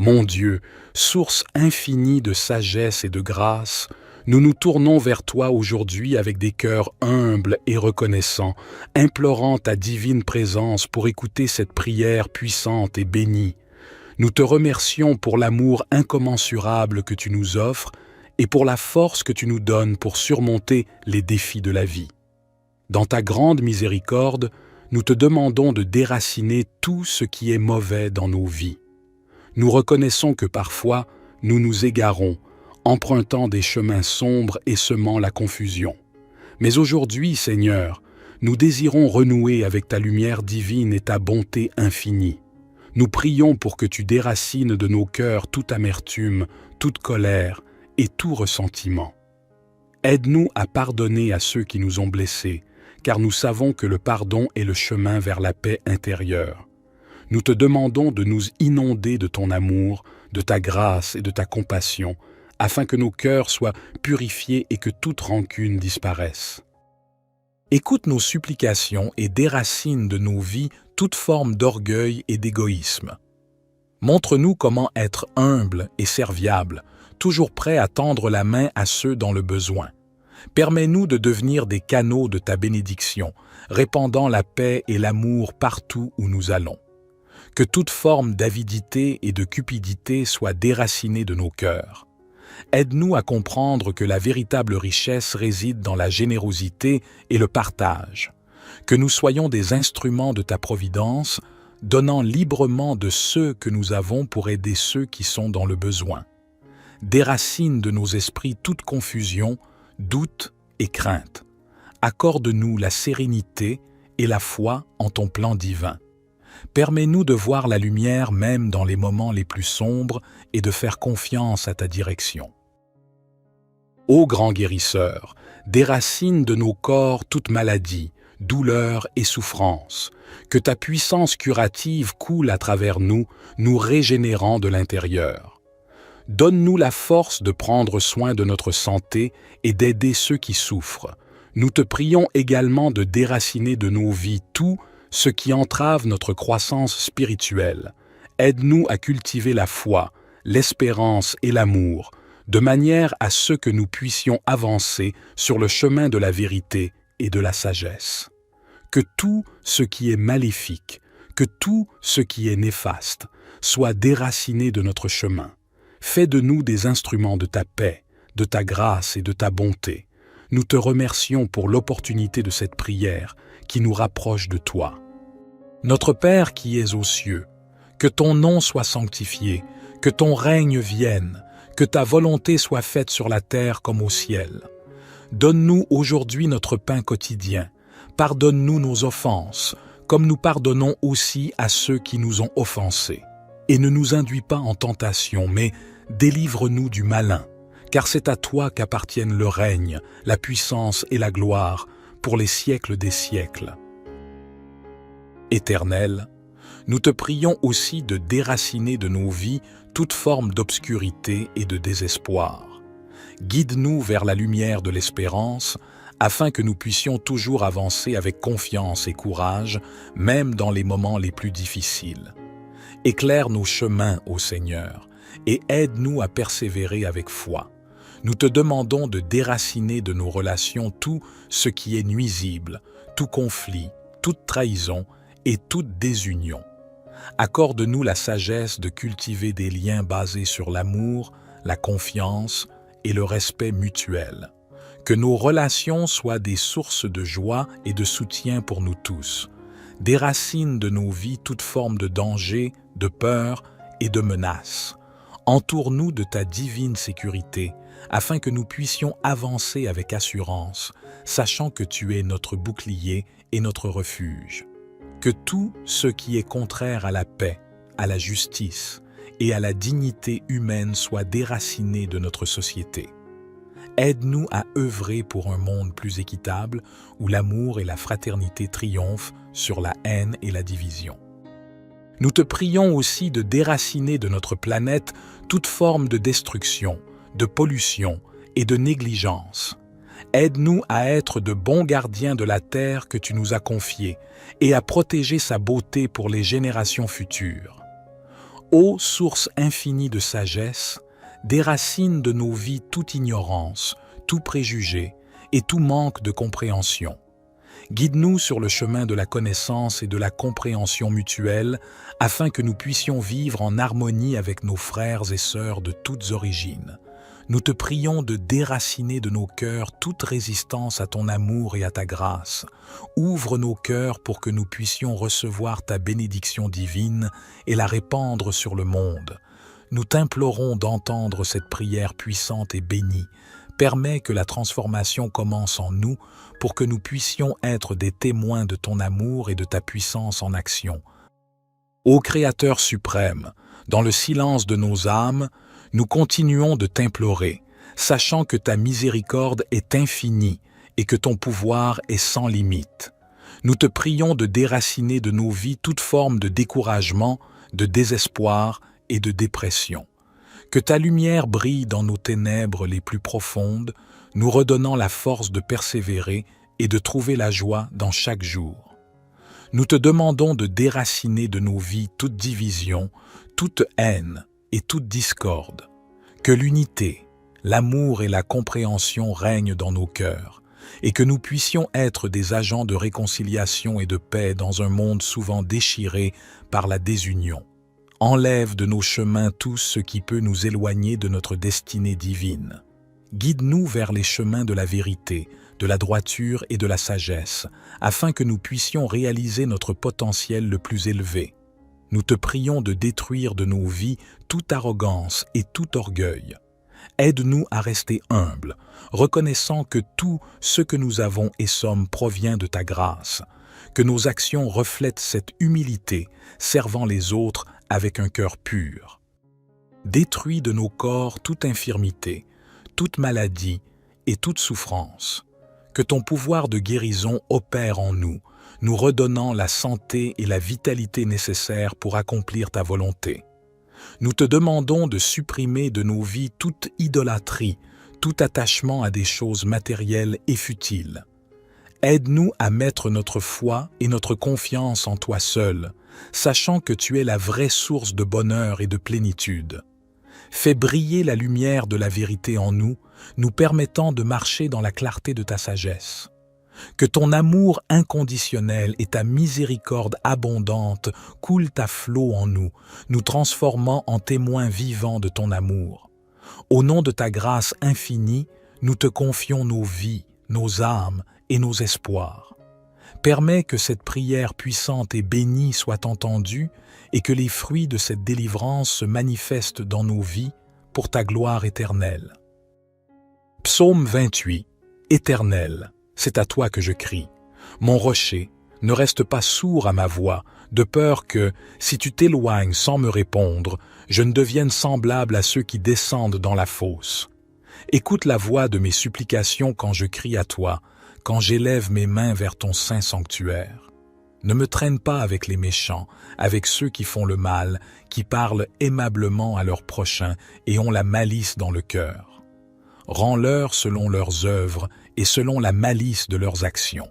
Mon Dieu, source infinie de sagesse et de grâce, nous nous tournons vers toi aujourd'hui avec des cœurs humbles et reconnaissants, implorant ta divine présence pour écouter cette prière puissante et bénie. Nous te remercions pour l'amour incommensurable que tu nous offres et pour la force que tu nous donnes pour surmonter les défis de la vie. Dans ta grande miséricorde, nous te demandons de déraciner tout ce qui est mauvais dans nos vies. Nous reconnaissons que parfois, nous nous égarons, empruntant des chemins sombres et semant la confusion. Mais aujourd'hui, Seigneur, nous désirons renouer avec ta lumière divine et ta bonté infinie. Nous prions pour que tu déracines de nos cœurs toute amertume, toute colère et tout ressentiment. Aide-nous à pardonner à ceux qui nous ont blessés, car nous savons que le pardon est le chemin vers la paix intérieure. Nous te demandons de nous inonder de ton amour, de ta grâce et de ta compassion, afin que nos cœurs soient purifiés et que toute rancune disparaisse. Écoute nos supplications et déracine de nos vies toute forme d'orgueil et d'égoïsme. Montre-nous comment être humble et serviable, toujours prêt à tendre la main à ceux dans le besoin. Permets-nous de devenir des canaux de ta bénédiction, répandant la paix et l'amour partout où nous allons. Que toute forme d'avidité et de cupidité soit déracinée de nos cœurs. Aide-nous à comprendre que la véritable richesse réside dans la générosité et le partage. Que nous soyons des instruments de ta providence, donnant librement de ceux que nous avons pour aider ceux qui sont dans le besoin. Déracine de nos esprits toute confusion, doute et crainte. Accorde-nous la sérénité et la foi en ton plan divin. Permets-nous de voir la lumière même dans les moments les plus sombres et de faire confiance à ta direction. Ô grand guérisseur, déracine de nos corps toute maladie, douleur et souffrance. Que ta puissance curative coule à travers nous, nous régénérant de l'intérieur. Donne-nous la force de prendre soin de notre santé et d'aider ceux qui souffrent. Nous te prions également de déraciner de nos vies tout ce qui entrave notre croissance spirituelle. Aide-nous à cultiver la foi, l'espérance et l'amour, de manière à ce que nous puissions avancer sur le chemin de la vérité et de la sagesse. Que tout ce qui est maléfique, que tout ce qui est néfaste, soit déraciné de notre chemin. Fais de nous des instruments de ta paix, de ta grâce et de ta bonté. Nous te remercions pour l'opportunité de cette prière qui nous rapproche de toi. Notre Père qui es aux cieux, que ton nom soit sanctifié, que ton règne vienne, que ta volonté soit faite sur la terre comme au ciel. Donne-nous aujourd'hui notre pain quotidien. Pardonne-nous nos offenses, comme nous pardonnons aussi à ceux qui nous ont offensés. Et ne nous induis pas en tentation, mais délivre-nous du malin, car c'est à toi qu'appartiennent le règne, la puissance et la gloire, pour les siècles des siècles. Éternel, nous te prions aussi de déraciner de nos vies toute forme d'obscurité et de désespoir. Guide-nous vers la lumière de l'espérance, afin que nous puissions toujours avancer avec confiance et courage, même dans les moments les plus difficiles. Éclaire nos chemins, ô Seigneur, et aide-nous à persévérer avec foi. Nous te demandons de déraciner de nos relations tout ce qui est nuisible, tout conflit, toute trahison et toute désunion. Accorde-nous la sagesse de cultiver des liens basés sur l'amour, la confiance et le respect mutuel. Que nos relations soient des sources de joie et de soutien pour nous tous. Déracine de nos vies toute forme de danger, de peur et de menace. Entoure-nous de ta divine sécurité, afin que nous puissions avancer avec assurance, sachant que tu es notre bouclier et notre refuge. Que tout ce qui est contraire à la paix, à la justice et à la dignité humaine soit déraciné de notre société. Aide-nous à œuvrer pour un monde plus équitable, où l'amour et la fraternité triomphent sur la haine et la division. Nous te prions aussi de déraciner de notre planète toute forme de destruction, de pollution et de négligence. Aide-nous à être de bons gardiens de la terre que tu nous as confiée et à protéger sa beauté pour les générations futures. Ô source infinie de sagesse, déracine de nos vies toute ignorance, tout préjugé et tout manque de compréhension. Guide-nous sur le chemin de la connaissance et de la compréhension mutuelle afin que nous puissions vivre en harmonie avec nos frères et sœurs de toutes origines. Nous te prions de déraciner de nos cœurs toute résistance à ton amour et à ta grâce. Ouvre nos cœurs pour que nous puissions recevoir ta bénédiction divine et la répandre sur le monde. Nous t'implorons d'entendre cette prière puissante et bénie. Permets que la transformation commence en nous pour que nous puissions être des témoins de ton amour et de ta puissance en action. Ô Créateur suprême, dans le silence de nos âmes, nous continuons de t'implorer, sachant que ta miséricorde est infinie et que ton pouvoir est sans limite. Nous te prions de déraciner de nos vies toute forme de découragement, de désespoir et de dépression. Que ta lumière brille dans nos ténèbres les plus profondes, nous redonnant la force de persévérer et de trouver la joie dans chaque jour. Nous te demandons de déraciner de nos vies toute division, toute haine et toute discorde. Que l'unité, l'amour et la compréhension règnent dans nos cœurs, et que nous puissions être des agents de réconciliation et de paix dans un monde souvent déchiré par la désunion. Enlève de nos chemins tout ce qui peut nous éloigner de notre destinée divine. Guide-nous vers les chemins de la vérité, de la droiture et de la sagesse, afin que nous puissions réaliser notre potentiel le plus élevé. Nous te prions de détruire de nos vies toute arrogance et tout orgueil. Aide-nous à rester humbles, reconnaissant que tout ce que nous avons et sommes provient de ta grâce, que nos actions reflètent cette humilité, servant les autres avec un cœur pur. Détruis de nos corps toute infirmité, toute maladie et toute souffrance. Que ton pouvoir de guérison opère en nous, nous redonnant la santé et la vitalité nécessaires pour accomplir ta volonté. Nous te demandons de supprimer de nos vies toute idolâtrie, tout attachement à des choses matérielles et futiles. Aide-nous à mettre notre foi et notre confiance en toi seul, sachant que tu es la vraie source de bonheur et de plénitude. Fais briller la lumière de la vérité en nous, nous permettant de marcher dans la clarté de ta sagesse. Que ton amour inconditionnel et ta miséricorde abondante coulent à flot en nous, nous transformant en témoins vivants de ton amour. Au nom de ta grâce infinie, nous te confions nos vies, nos âmes et nos espoirs. Permets que cette prière puissante et bénie soit entendue et que les fruits de cette délivrance se manifestent dans nos vies pour ta gloire éternelle. Psaume 28. Éternel, c'est à toi que je crie. Mon rocher, ne reste pas sourd à ma voix, de peur que, si tu t'éloignes sans me répondre, je ne devienne semblable à ceux qui descendent dans la fosse. Écoute la voix de mes supplications quand je crie à toi, quand j'élève mes mains vers ton saint sanctuaire. Ne me traîne pas avec les méchants, avec ceux qui font le mal, qui parlent aimablement à leurs prochains et ont la malice dans le cœur. Rends-leur selon leurs œuvres et selon la malice de leurs actions.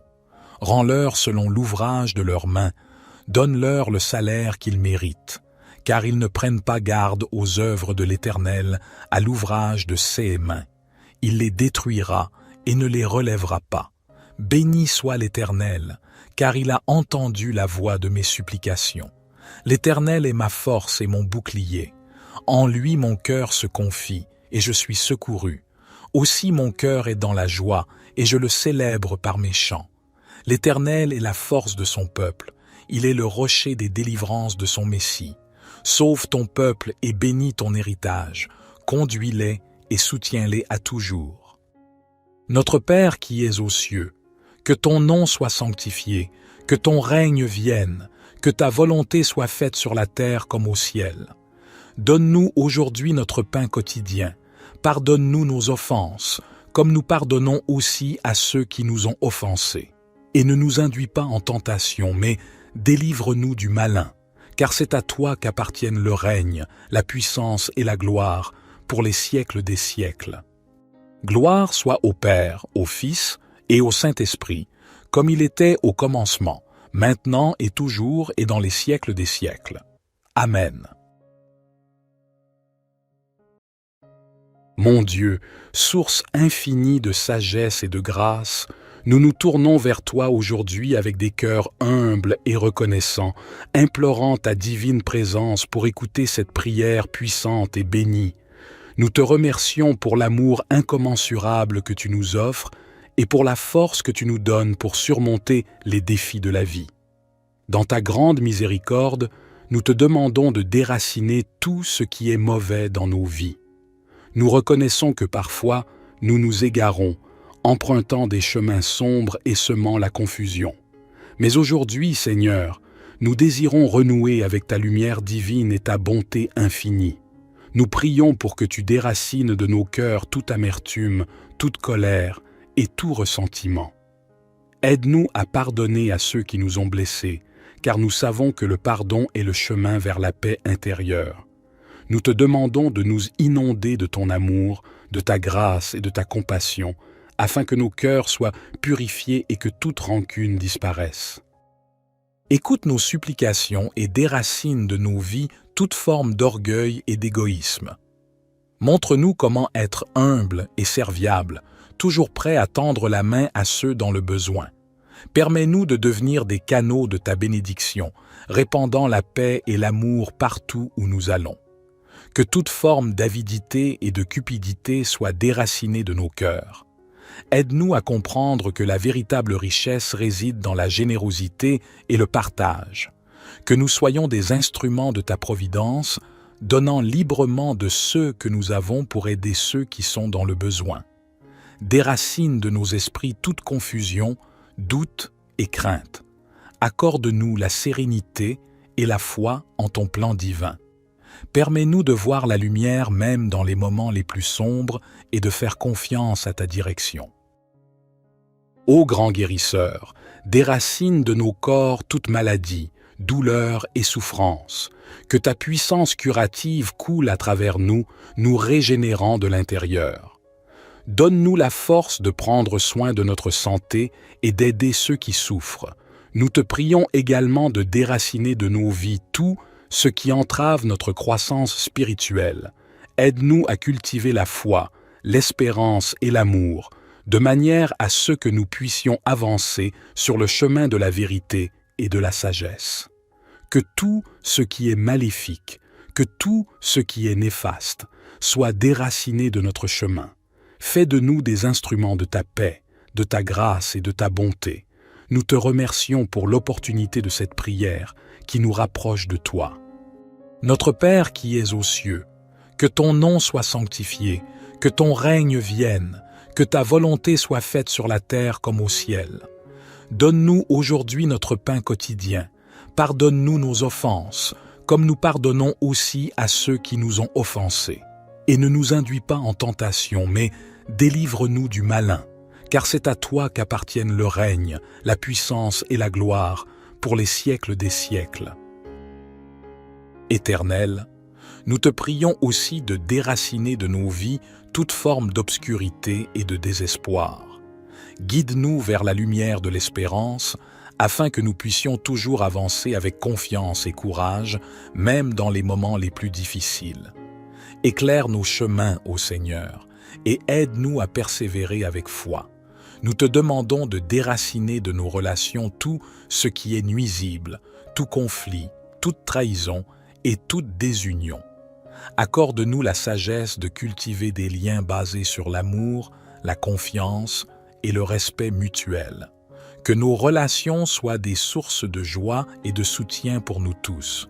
Rends-leur selon l'ouvrage de leurs mains. Donne-leur le salaire qu'ils méritent, car ils ne prennent pas garde aux œuvres de l'Éternel, à l'ouvrage de ses mains. Il les détruira et ne les relèvera pas. Béni soit l'Éternel, car il a entendu la voix de mes supplications. L'Éternel est ma force et mon bouclier. En lui mon cœur se confie, et je suis secouru. Aussi mon cœur est dans la joie, et je le célèbre par mes chants. L'Éternel est la force de son peuple. Il est le rocher des délivrances de son Messie. Sauve ton peuple et bénis ton héritage. Conduis-les et soutiens-les à toujours. Notre Père qui es aux cieux, que ton nom soit sanctifié, que ton règne vienne, que ta volonté soit faite sur la terre comme au ciel. Donne-nous aujourd'hui notre pain quotidien. Pardonne-nous nos offenses, comme nous pardonnons aussi à ceux qui nous ont offensés. Et ne nous induis pas en tentation, mais délivre-nous du malin, car c'est à toi qu'appartiennent le règne, la puissance et la gloire, pour les siècles des siècles. Gloire soit au Père, au Fils et au Saint-Esprit, comme il était au commencement, maintenant et toujours et dans les siècles des siècles. Amen. Mon Dieu, source infinie de sagesse et de grâce, nous nous tournons vers toi aujourd'hui avec des cœurs humbles et reconnaissants, implorant ta divine présence pour écouter cette prière puissante et bénie. Nous te remercions pour l'amour incommensurable que tu nous offres et pour la force que tu nous donnes pour surmonter les défis de la vie. Dans ta grande miséricorde, nous te demandons de déraciner tout ce qui est mauvais dans nos vies. Nous reconnaissons que parfois, nous nous égarons, empruntant des chemins sombres et semant la confusion. Mais aujourd'hui, Seigneur, nous désirons renouer avec ta lumière divine et ta bonté infinie. Nous prions pour que tu déracines de nos cœurs toute amertume, toute colère et tout ressentiment. Aide-nous à pardonner à ceux qui nous ont blessés, car nous savons que le pardon est le chemin vers la paix intérieure. Nous te demandons de nous inonder de ton amour, de ta grâce et de ta compassion, afin que nos cœurs soient purifiés et que toute rancune disparaisse. Écoute nos supplications et déracine de nos vies toute forme d'orgueil et d'égoïsme. Montre-nous comment être humble et serviable, toujours prêt à tendre la main à ceux dans le besoin. Permets-nous de devenir des canaux de ta bénédiction, répandant la paix et l'amour partout où nous allons. Que toute forme d'avidité et de cupidité soit déracinée de nos cœurs. Aide-nous à comprendre que la véritable richesse réside dans la générosité et le partage. Que nous soyons des instruments de ta providence, donnant librement de ceux que nous avons pour aider ceux qui sont dans le besoin. Déracine de nos esprits toute confusion, doute et crainte. Accorde-nous la sérénité et la foi en ton plan divin. Permets-nous de voir la lumière même dans les moments les plus sombres et de faire confiance à ta direction. Ô grand guérisseur, déracine de nos corps toute maladie, douleur et souffrance. Que ta puissance curative coule à travers nous, nous régénérant de l'intérieur. Donne-nous la force de prendre soin de notre santé et d'aider ceux qui souffrent. Nous te prions également de déraciner de nos vies tout ce qui entrave notre croissance spirituelle. Aide-nous à cultiver la foi, l'espérance et l'amour, de manière à ce que nous puissions avancer sur le chemin de la vérité et de la sagesse. Que tout ce qui est maléfique, que tout ce qui est néfaste, soit déraciné de notre chemin. Fais de nous des instruments de ta paix, de ta grâce et de ta bonté. Nous te remercions pour l'opportunité de cette prière qui nous rapproche de toi. Notre Père qui es aux cieux, que ton nom soit sanctifié, que ton règne vienne, que ta volonté soit faite sur la terre comme au ciel. Donne-nous aujourd'hui notre pain quotidien. Pardonne-nous nos offenses, comme nous pardonnons aussi à ceux qui nous ont offensés. Et ne nous induis pas en tentation, mais délivre-nous du malin, car c'est à toi qu'appartiennent le règne, la puissance et la gloire, pour les siècles des siècles. Éternel, nous te prions aussi de déraciner de nos vies toute forme d'obscurité et de désespoir. Guide-nous vers la lumière de l'espérance, afin que nous puissions toujours avancer avec confiance et courage, même dans les moments les plus difficiles. Éclaire nos chemins, ô Seigneur, et aide-nous à persévérer avec foi. Nous te demandons de déraciner de nos relations tout ce qui est nuisible, tout conflit, toute trahison et toute désunion. Accorde-nous la sagesse de cultiver des liens basés sur l'amour, la confiance et le respect mutuel. Que nos relations soient des sources de joie et de soutien pour nous tous.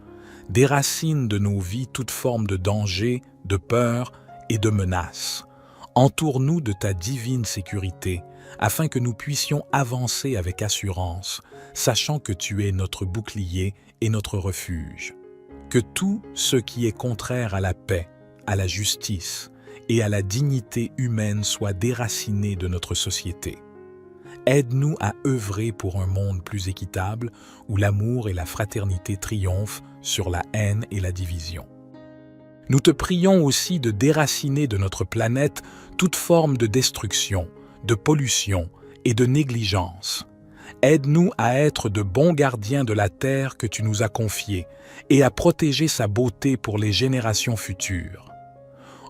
Déracine de nos vies toute forme de danger, de peur et de menace. Entoure-nous de ta divine sécurité, afin que nous puissions avancer avec assurance, sachant que tu es notre bouclier et notre refuge. Que tout ce qui est contraire à la paix, à la justice et à la dignité humaine soit déraciné de notre société. Aide-nous à œuvrer pour un monde plus équitable, où l'amour et la fraternité triomphent sur la haine et la division. Nous te prions aussi de déraciner de notre planète toute forme de destruction, de pollution et de négligence. Aide-nous à être de bons gardiens de la terre que tu nous as confiée et à protéger sa beauté pour les générations futures.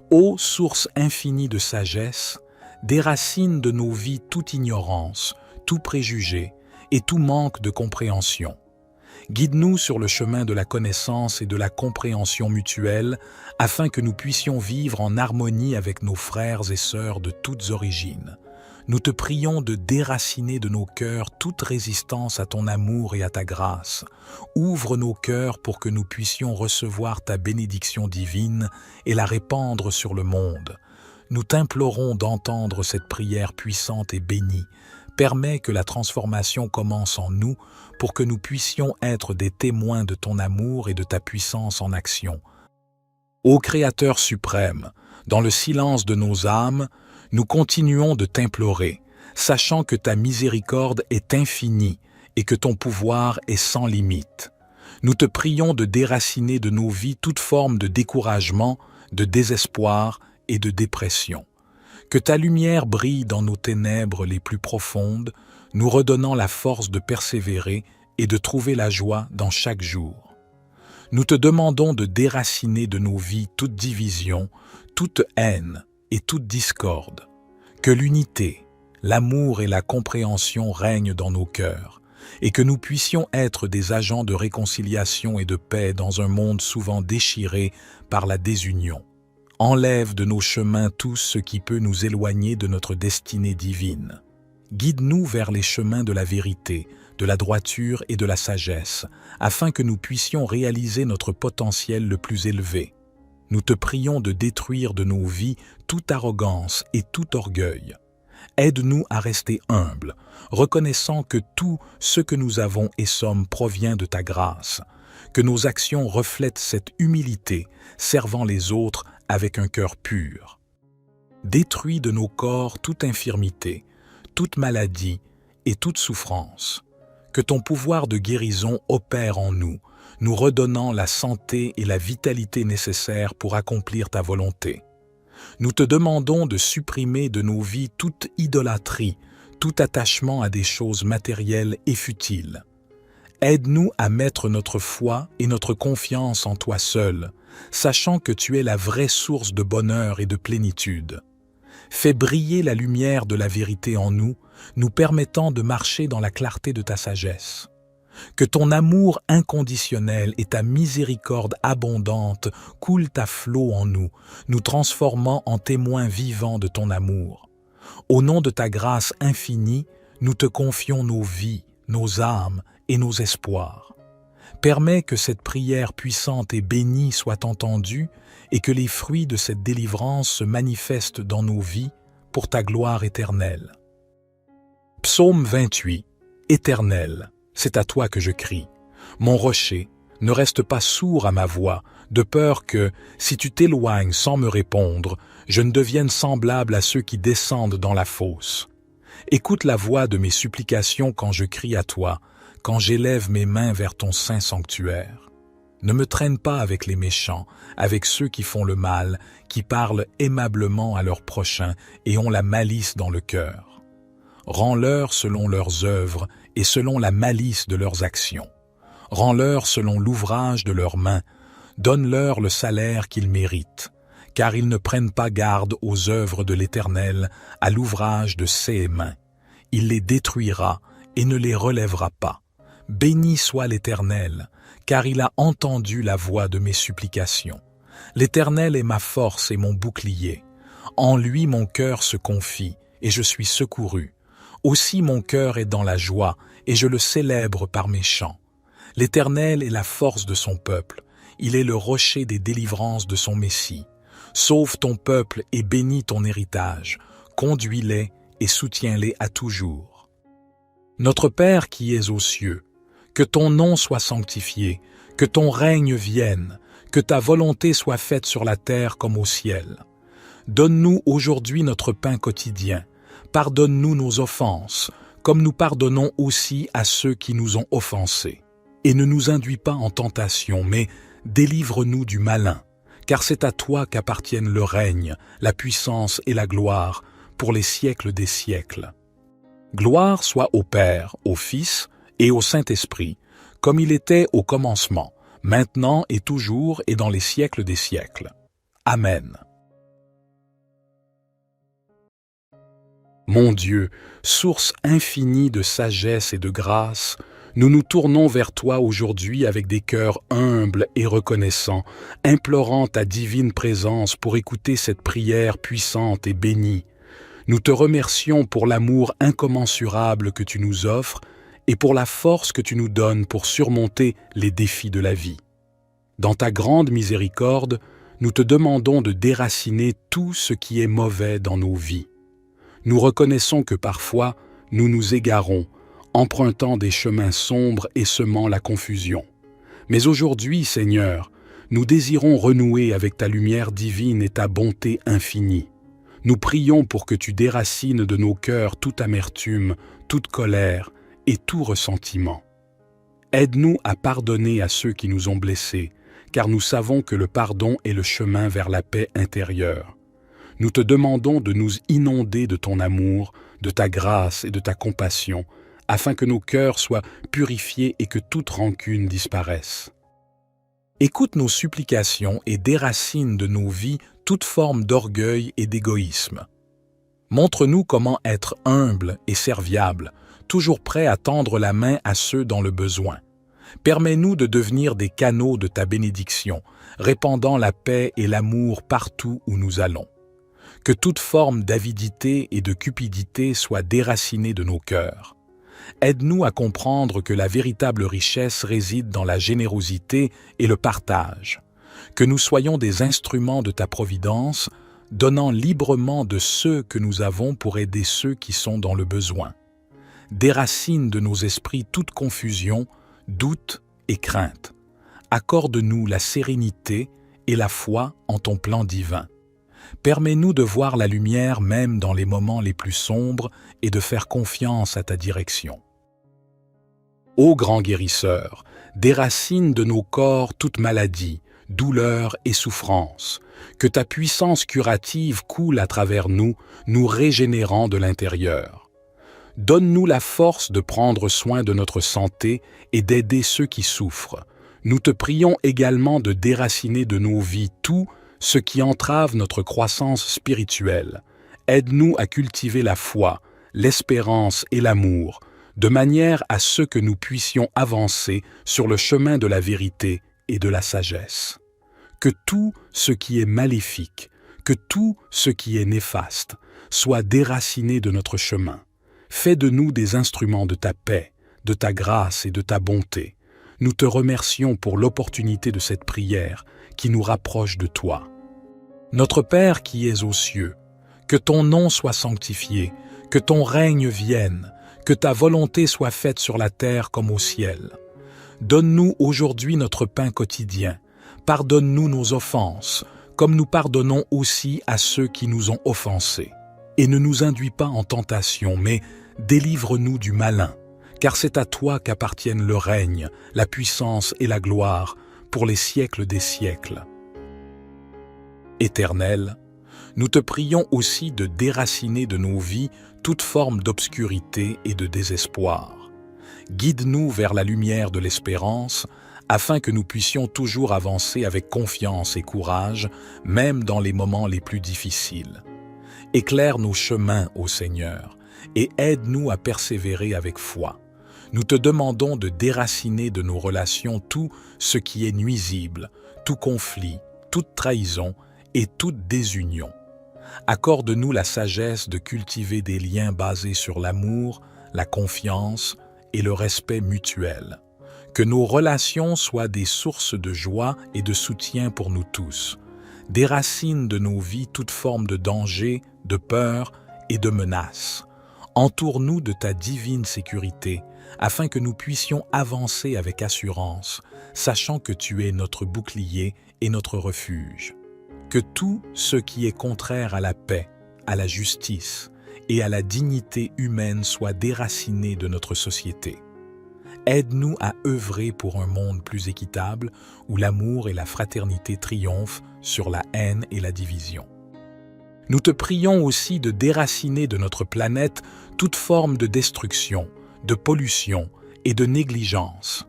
Ô source infinie de sagesse, déracine de nos vies toute ignorance, tout préjugé et tout manque de compréhension. Guide-nous sur le chemin de la connaissance et de la compréhension mutuelle, afin que nous puissions vivre en harmonie avec nos frères et sœurs de toutes origines. Nous te prions de déraciner de nos cœurs toute résistance à ton amour et à ta grâce. Ouvre nos cœurs pour que nous puissions recevoir ta bénédiction divine et la répandre sur le monde. Nous t'implorons d'entendre cette prière puissante et bénie. Permets que la transformation commence en nous pour que nous puissions être des témoins de ton amour et de ta puissance en action. Ô Créateur suprême, dans le silence de nos âmes, nous continuons de t'implorer, sachant que ta miséricorde est infinie et que ton pouvoir est sans limite. Nous te prions de déraciner de nos vies toute forme de découragement, de désespoir et de dépression. Que ta lumière brille dans nos ténèbres les plus profondes, nous redonnant la force de persévérer et de trouver la joie dans chaque jour. Nous te demandons de déraciner de nos vies toute division, toute haine et toute discorde. Que l'unité, l'amour et la compréhension règnent dans nos cœurs, et que nous puissions être des agents de réconciliation et de paix dans un monde souvent déchiré par la désunion. Enlève de nos chemins tout ce qui peut nous éloigner de notre destinée divine. Guide-nous vers les chemins de la vérité, de la droiture et de la sagesse, afin que nous puissions réaliser notre potentiel le plus élevé. Nous te prions de détruire de nos vies toute arrogance et tout orgueil. Aide-nous à rester humbles, reconnaissant que tout ce que nous avons et sommes provient de ta grâce, que nos actions reflètent cette humilité, servant les autres avec un cœur pur. Détruis de nos corps toute infirmité, toute maladie et toute souffrance. Que ton pouvoir de guérison opère en nous, nous redonnant la santé et la vitalité nécessaires pour accomplir ta volonté. Nous te demandons de supprimer de nos vies toute idolâtrie, tout attachement à des choses matérielles et futiles. Aide-nous à mettre notre foi et notre confiance en toi seul, sachant que tu es la vraie source de bonheur et de plénitude. Fais briller la lumière de la vérité en nous, nous permettant de marcher dans la clarté de ta sagesse. Que ton amour inconditionnel et ta miséricorde abondante coulent à flot en nous, nous transformant en témoins vivants de ton amour. Au nom de ta grâce infinie, nous te confions nos vies, nos âmes et nos espoirs. Permets que cette prière puissante et bénie soit entendue et que les fruits de cette délivrance se manifestent dans nos vies pour ta gloire éternelle. Psaume 28. Éternel, c'est à toi que je crie. Mon rocher, ne reste pas sourd à ma voix, de peur que, si tu t'éloignes sans me répondre, je ne devienne semblable à ceux qui descendent dans la fosse. Écoute la voix de mes supplications quand je crie à toi, quand j'élève mes mains vers ton saint sanctuaire. Ne me traîne pas avec les méchants, avec ceux qui font le mal, qui parlent aimablement à leurs prochains et ont la malice dans le cœur. Rends-leur selon leurs œuvres et selon la malice de leurs actions. Rends-leur selon l'ouvrage de leurs mains. Donne-leur le salaire qu'ils méritent, car ils ne prennent pas garde aux œuvres de l'Éternel, à l'ouvrage de ses mains. Il les détruira et ne les relèvera pas. Béni soit l'Éternel, car il a entendu la voix de mes supplications. L'Éternel est ma force et mon bouclier. En lui mon cœur se confie, et je suis secouru. Aussi mon cœur est dans la joie, et je le célèbre par mes chants. L'Éternel est la force de son peuple. Il est le rocher des délivrances de son Messie. Sauve ton peuple et bénis ton héritage. Conduis-les et soutiens-les à toujours. Notre Père qui es aux cieux, que ton nom soit sanctifié, que ton règne vienne, que ta volonté soit faite sur la terre comme au ciel. Donne-nous aujourd'hui notre pain quotidien. Pardonne-nous nos offenses, comme nous pardonnons aussi à ceux qui nous ont offensés. Et ne nous induis pas en tentation, mais délivre-nous du malin, car c'est à toi qu'appartiennent le règne, la puissance et la gloire, pour les siècles des siècles. Gloire soit au Père, au Fils et au Saint-Esprit, comme il était au commencement, maintenant et toujours et dans les siècles des siècles. Amen. Mon Dieu, source infinie de sagesse et de grâce, nous nous tournons vers toi aujourd'hui avec des cœurs humbles et reconnaissants, implorant ta divine présence pour écouter cette prière puissante et bénie. Nous te remercions pour l'amour incommensurable que tu nous offres et pour la force que tu nous donnes pour surmonter les défis de la vie. Dans ta grande miséricorde, nous te demandons de déraciner tout ce qui est mauvais dans nos vies. Nous reconnaissons que parfois, nous nous égarons, empruntant des chemins sombres et semant la confusion. Mais aujourd'hui, Seigneur, nous désirons renouer avec ta lumière divine et ta bonté infinie. Nous prions pour que tu déracines de nos cœurs toute amertume, toute colère et tout ressentiment. Aide-nous à pardonner à ceux qui nous ont blessés, car nous savons que le pardon est le chemin vers la paix intérieure. Nous te demandons de nous inonder de ton amour, de ta grâce et de ta compassion, afin que nos cœurs soient purifiés et que toute rancune disparaisse. Écoute nos supplications et déracine de nos vies toute forme d'orgueil et d'égoïsme. Montre-nous comment être humble et serviable, toujours prêt à tendre la main à ceux dans le besoin. Permets-nous de devenir des canaux de ta bénédiction, répandant la paix et l'amour partout où nous allons. Que toute forme d'avidité et de cupidité soit déracinée de nos cœurs. Aide-nous à comprendre que la véritable richesse réside dans la générosité et le partage. Que nous soyons des instruments de ta providence, donnant librement de ceux que nous avons pour aider ceux qui sont dans le besoin. Déracine de nos esprits toute confusion, doute et crainte. Accorde-nous la sérénité et la foi en ton plan divin. Permets-nous de voir la lumière même dans les moments les plus sombres et de faire confiance à ta direction. Ô grand guérisseur, déracine de nos corps toute maladie, douleur et souffrance. Que ta puissance curative coule à travers nous, nous régénérant de l'intérieur. Donne-nous la force de prendre soin de notre santé et d'aider ceux qui souffrent. Nous te prions également de déraciner de nos vies tout ce qui entrave notre croissance spirituelle. Aide-nous à cultiver la foi, l'espérance et l'amour, de manière à ce que nous puissions avancer sur le chemin de la vérité et de la sagesse. Que tout ce qui est maléfique, que tout ce qui est néfaste, soit déraciné de notre chemin. Fais de nous des instruments de ta paix, de ta grâce et de ta bonté. Nous te remercions pour l'opportunité de cette prière qui nous rapproche de toi. Notre Père qui es aux cieux, que ton nom soit sanctifié, que ton règne vienne, que ta volonté soit faite sur la terre comme au ciel. Donne-nous aujourd'hui notre pain quotidien. Pardonne-nous nos offenses, comme nous pardonnons aussi à ceux qui nous ont offensés. Et ne nous induis pas en tentation, mais délivre-nous du malin, car c'est à toi qu'appartiennent le règne, la puissance et la gloire, pour les siècles des siècles. Éternel, nous te prions aussi de déraciner de nos vies toute forme d'obscurité et de désespoir. Guide-nous vers la lumière de l'espérance, afin que nous puissions toujours avancer avec confiance et courage, même dans les moments les plus difficiles. Éclaire nos chemins, ô Seigneur, et aide-nous à persévérer avec foi. Nous te demandons de déraciner de nos relations tout ce qui est nuisible, tout conflit, toute trahison et toute désunion. Accorde-nous la sagesse de cultiver des liens basés sur l'amour, la confiance et le respect mutuel. Que nos relations soient des sources de joie et de soutien pour nous tous. Déracine de nos vies toute forme de danger, de peur et de menace. Entoure-nous de ta divine sécurité, afin que nous puissions avancer avec assurance, sachant que tu es notre bouclier et notre refuge. Que tout ce qui est contraire à la paix, à la justice et à la dignité humaine soit déraciné de notre société. Aide-nous à œuvrer pour un monde plus équitable, où l'amour et la fraternité triomphent sur la haine et la division. Nous te prions aussi de déraciner de notre planète toute forme de destruction, de pollution et de négligence.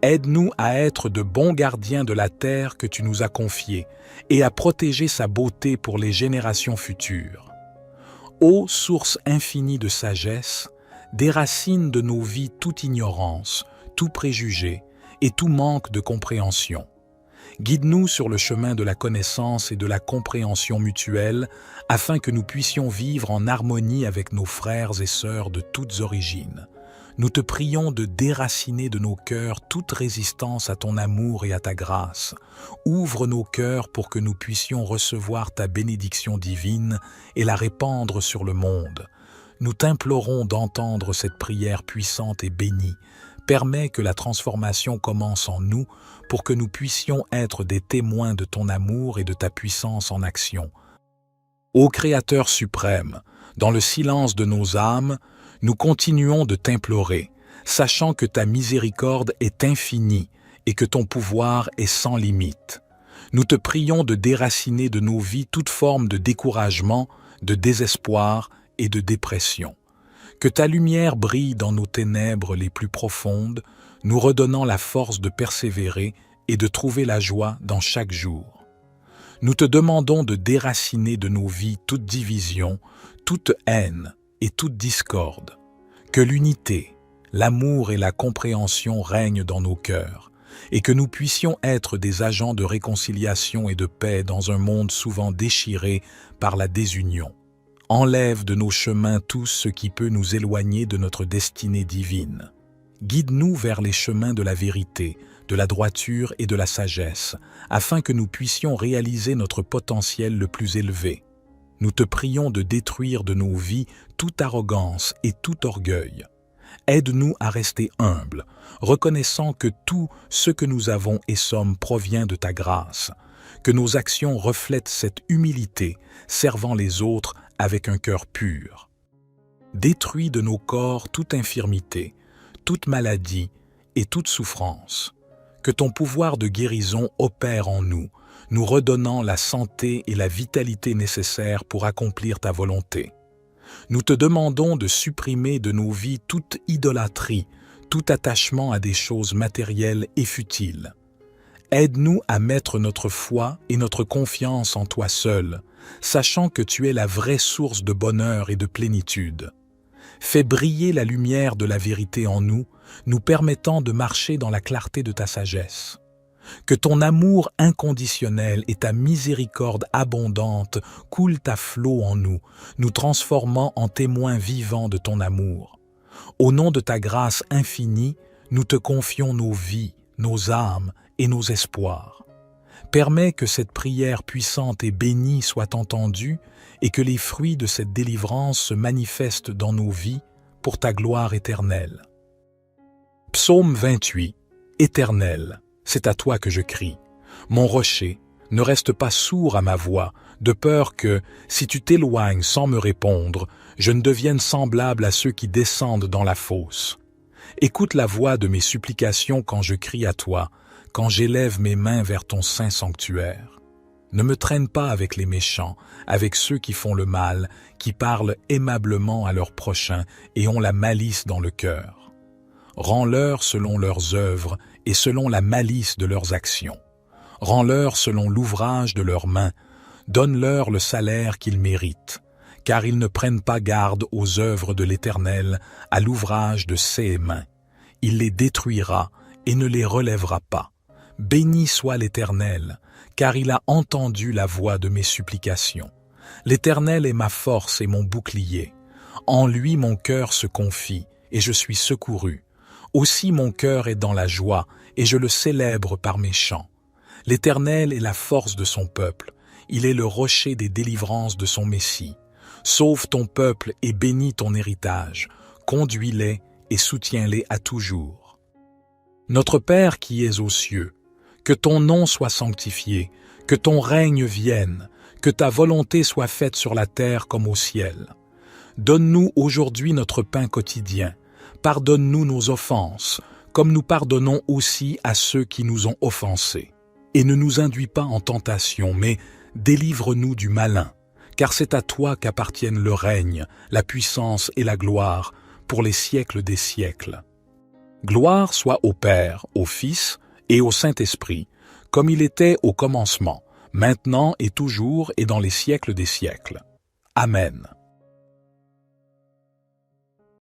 Aide-nous à être de bons gardiens de la terre que tu nous as confiée et à protéger sa beauté pour les générations futures. Ô source infinie de sagesse, déracine de nos vies toute ignorance, tout préjugé et tout manque de compréhension. Guide-nous sur le chemin de la connaissance et de la compréhension mutuelle, afin que nous puissions vivre en harmonie avec nos frères et sœurs de toutes origines. Nous te prions de déraciner de nos cœurs toute résistance à ton amour et à ta grâce. Ouvre nos cœurs pour que nous puissions recevoir ta bénédiction divine et la répandre sur le monde. Nous t'implorons d'entendre cette prière puissante et bénie. Permets que la transformation commence en nous pour que nous puissions être des témoins de ton amour et de ta puissance en action. Ô Créateur suprême, dans le silence de nos âmes, nous continuons de t'implorer, sachant que ta miséricorde est infinie et que ton pouvoir est sans limite. Nous te prions de déraciner de nos vies toute forme de découragement, de désespoir et de dépression. Que ta lumière brille dans nos ténèbres les plus profondes, nous redonnant la force de persévérer et de trouver la joie dans chaque jour. Nous te demandons de déraciner de nos vies toute division, toute haine et toute discorde. Que l'unité, l'amour et la compréhension règnent dans nos cœurs, et que nous puissions être des agents de réconciliation et de paix dans un monde souvent déchiré par la désunion. Enlève de nos chemins tout ce qui peut nous éloigner de notre destinée divine. Guide-nous vers les chemins de la vérité, de la droiture et de la sagesse, afin que nous puissions réaliser notre potentiel le plus élevé. Nous te prions de détruire de nos vies toute arrogance et tout orgueil. Aide-nous à rester humbles, reconnaissant que tout ce que nous avons et sommes provient de ta grâce, que nos actions reflètent cette humilité, servant les autres avec un cœur pur. Détruis de nos corps toute infirmité, toute maladie et toute souffrance. Que ton pouvoir de guérison opère en nous, nous redonnant la santé et la vitalité nécessaires pour accomplir ta volonté. Nous te demandons de supprimer de nos vies toute idolâtrie, tout attachement à des choses matérielles et futiles. Aide-nous à mettre notre foi et notre confiance en toi seul, sachant que tu es la vraie source de bonheur et de plénitude. Fais briller la lumière de la vérité en nous, nous permettant de marcher dans la clarté de ta sagesse. Que ton amour inconditionnel et ta miséricorde abondante coulent à flot en nous, nous transformant en témoins vivants de ton amour. Au nom de ta grâce infinie, nous te confions nos vies, nos âmes et nos espoirs. Permets que cette prière puissante et bénie soit entendue et que les fruits de cette délivrance se manifestent dans nos vies pour ta gloire éternelle. Psaume 28. Éternel, c'est à toi que je crie. Mon rocher, ne reste pas sourd à ma voix, de peur que, si tu t'éloignes sans me répondre, je ne devienne semblable à ceux qui descendent dans la fosse. Écoute la voix de mes supplications quand je crie à toi, quand j'élève mes mains vers ton saint sanctuaire. Ne me traîne pas avec les méchants, avec ceux qui font le mal, qui parlent aimablement à leurs prochains et ont la malice dans le cœur. Rends-leur selon leurs œuvres et selon la malice de leurs actions. Rends-leur selon l'ouvrage de leurs mains. Donne-leur le salaire qu'ils méritent, car ils ne prennent pas garde aux œuvres de l'Éternel, à l'ouvrage de ses mains. Il les détruira et ne les relèvera pas. Béni soit l'Éternel, car il a entendu la voix de mes supplications. L'Éternel est ma force et mon bouclier. En lui mon cœur se confie, et je suis secouru. Aussi mon cœur est dans la joie, et je le célèbre par mes chants. L'Éternel est la force de son peuple. Il est le rocher des délivrances de son Messie. Sauve ton peuple et bénis ton héritage. Conduis-les et soutiens-les à toujours. Notre Père qui es aux cieux, que ton nom soit sanctifié, que ton règne vienne, que ta volonté soit faite sur la terre comme au ciel. Donne-nous aujourd'hui notre pain quotidien. Pardonne-nous nos offenses, comme nous pardonnons aussi à ceux qui nous ont offensés. Et ne nous induis pas en tentation, mais délivre-nous du malin, car c'est à toi qu'appartiennent le règne, la puissance et la gloire, pour les siècles des siècles. Gloire soit au Père, au Fils et au Saint-Esprit, comme il était au commencement, maintenant et toujours et dans les siècles des siècles. Amen.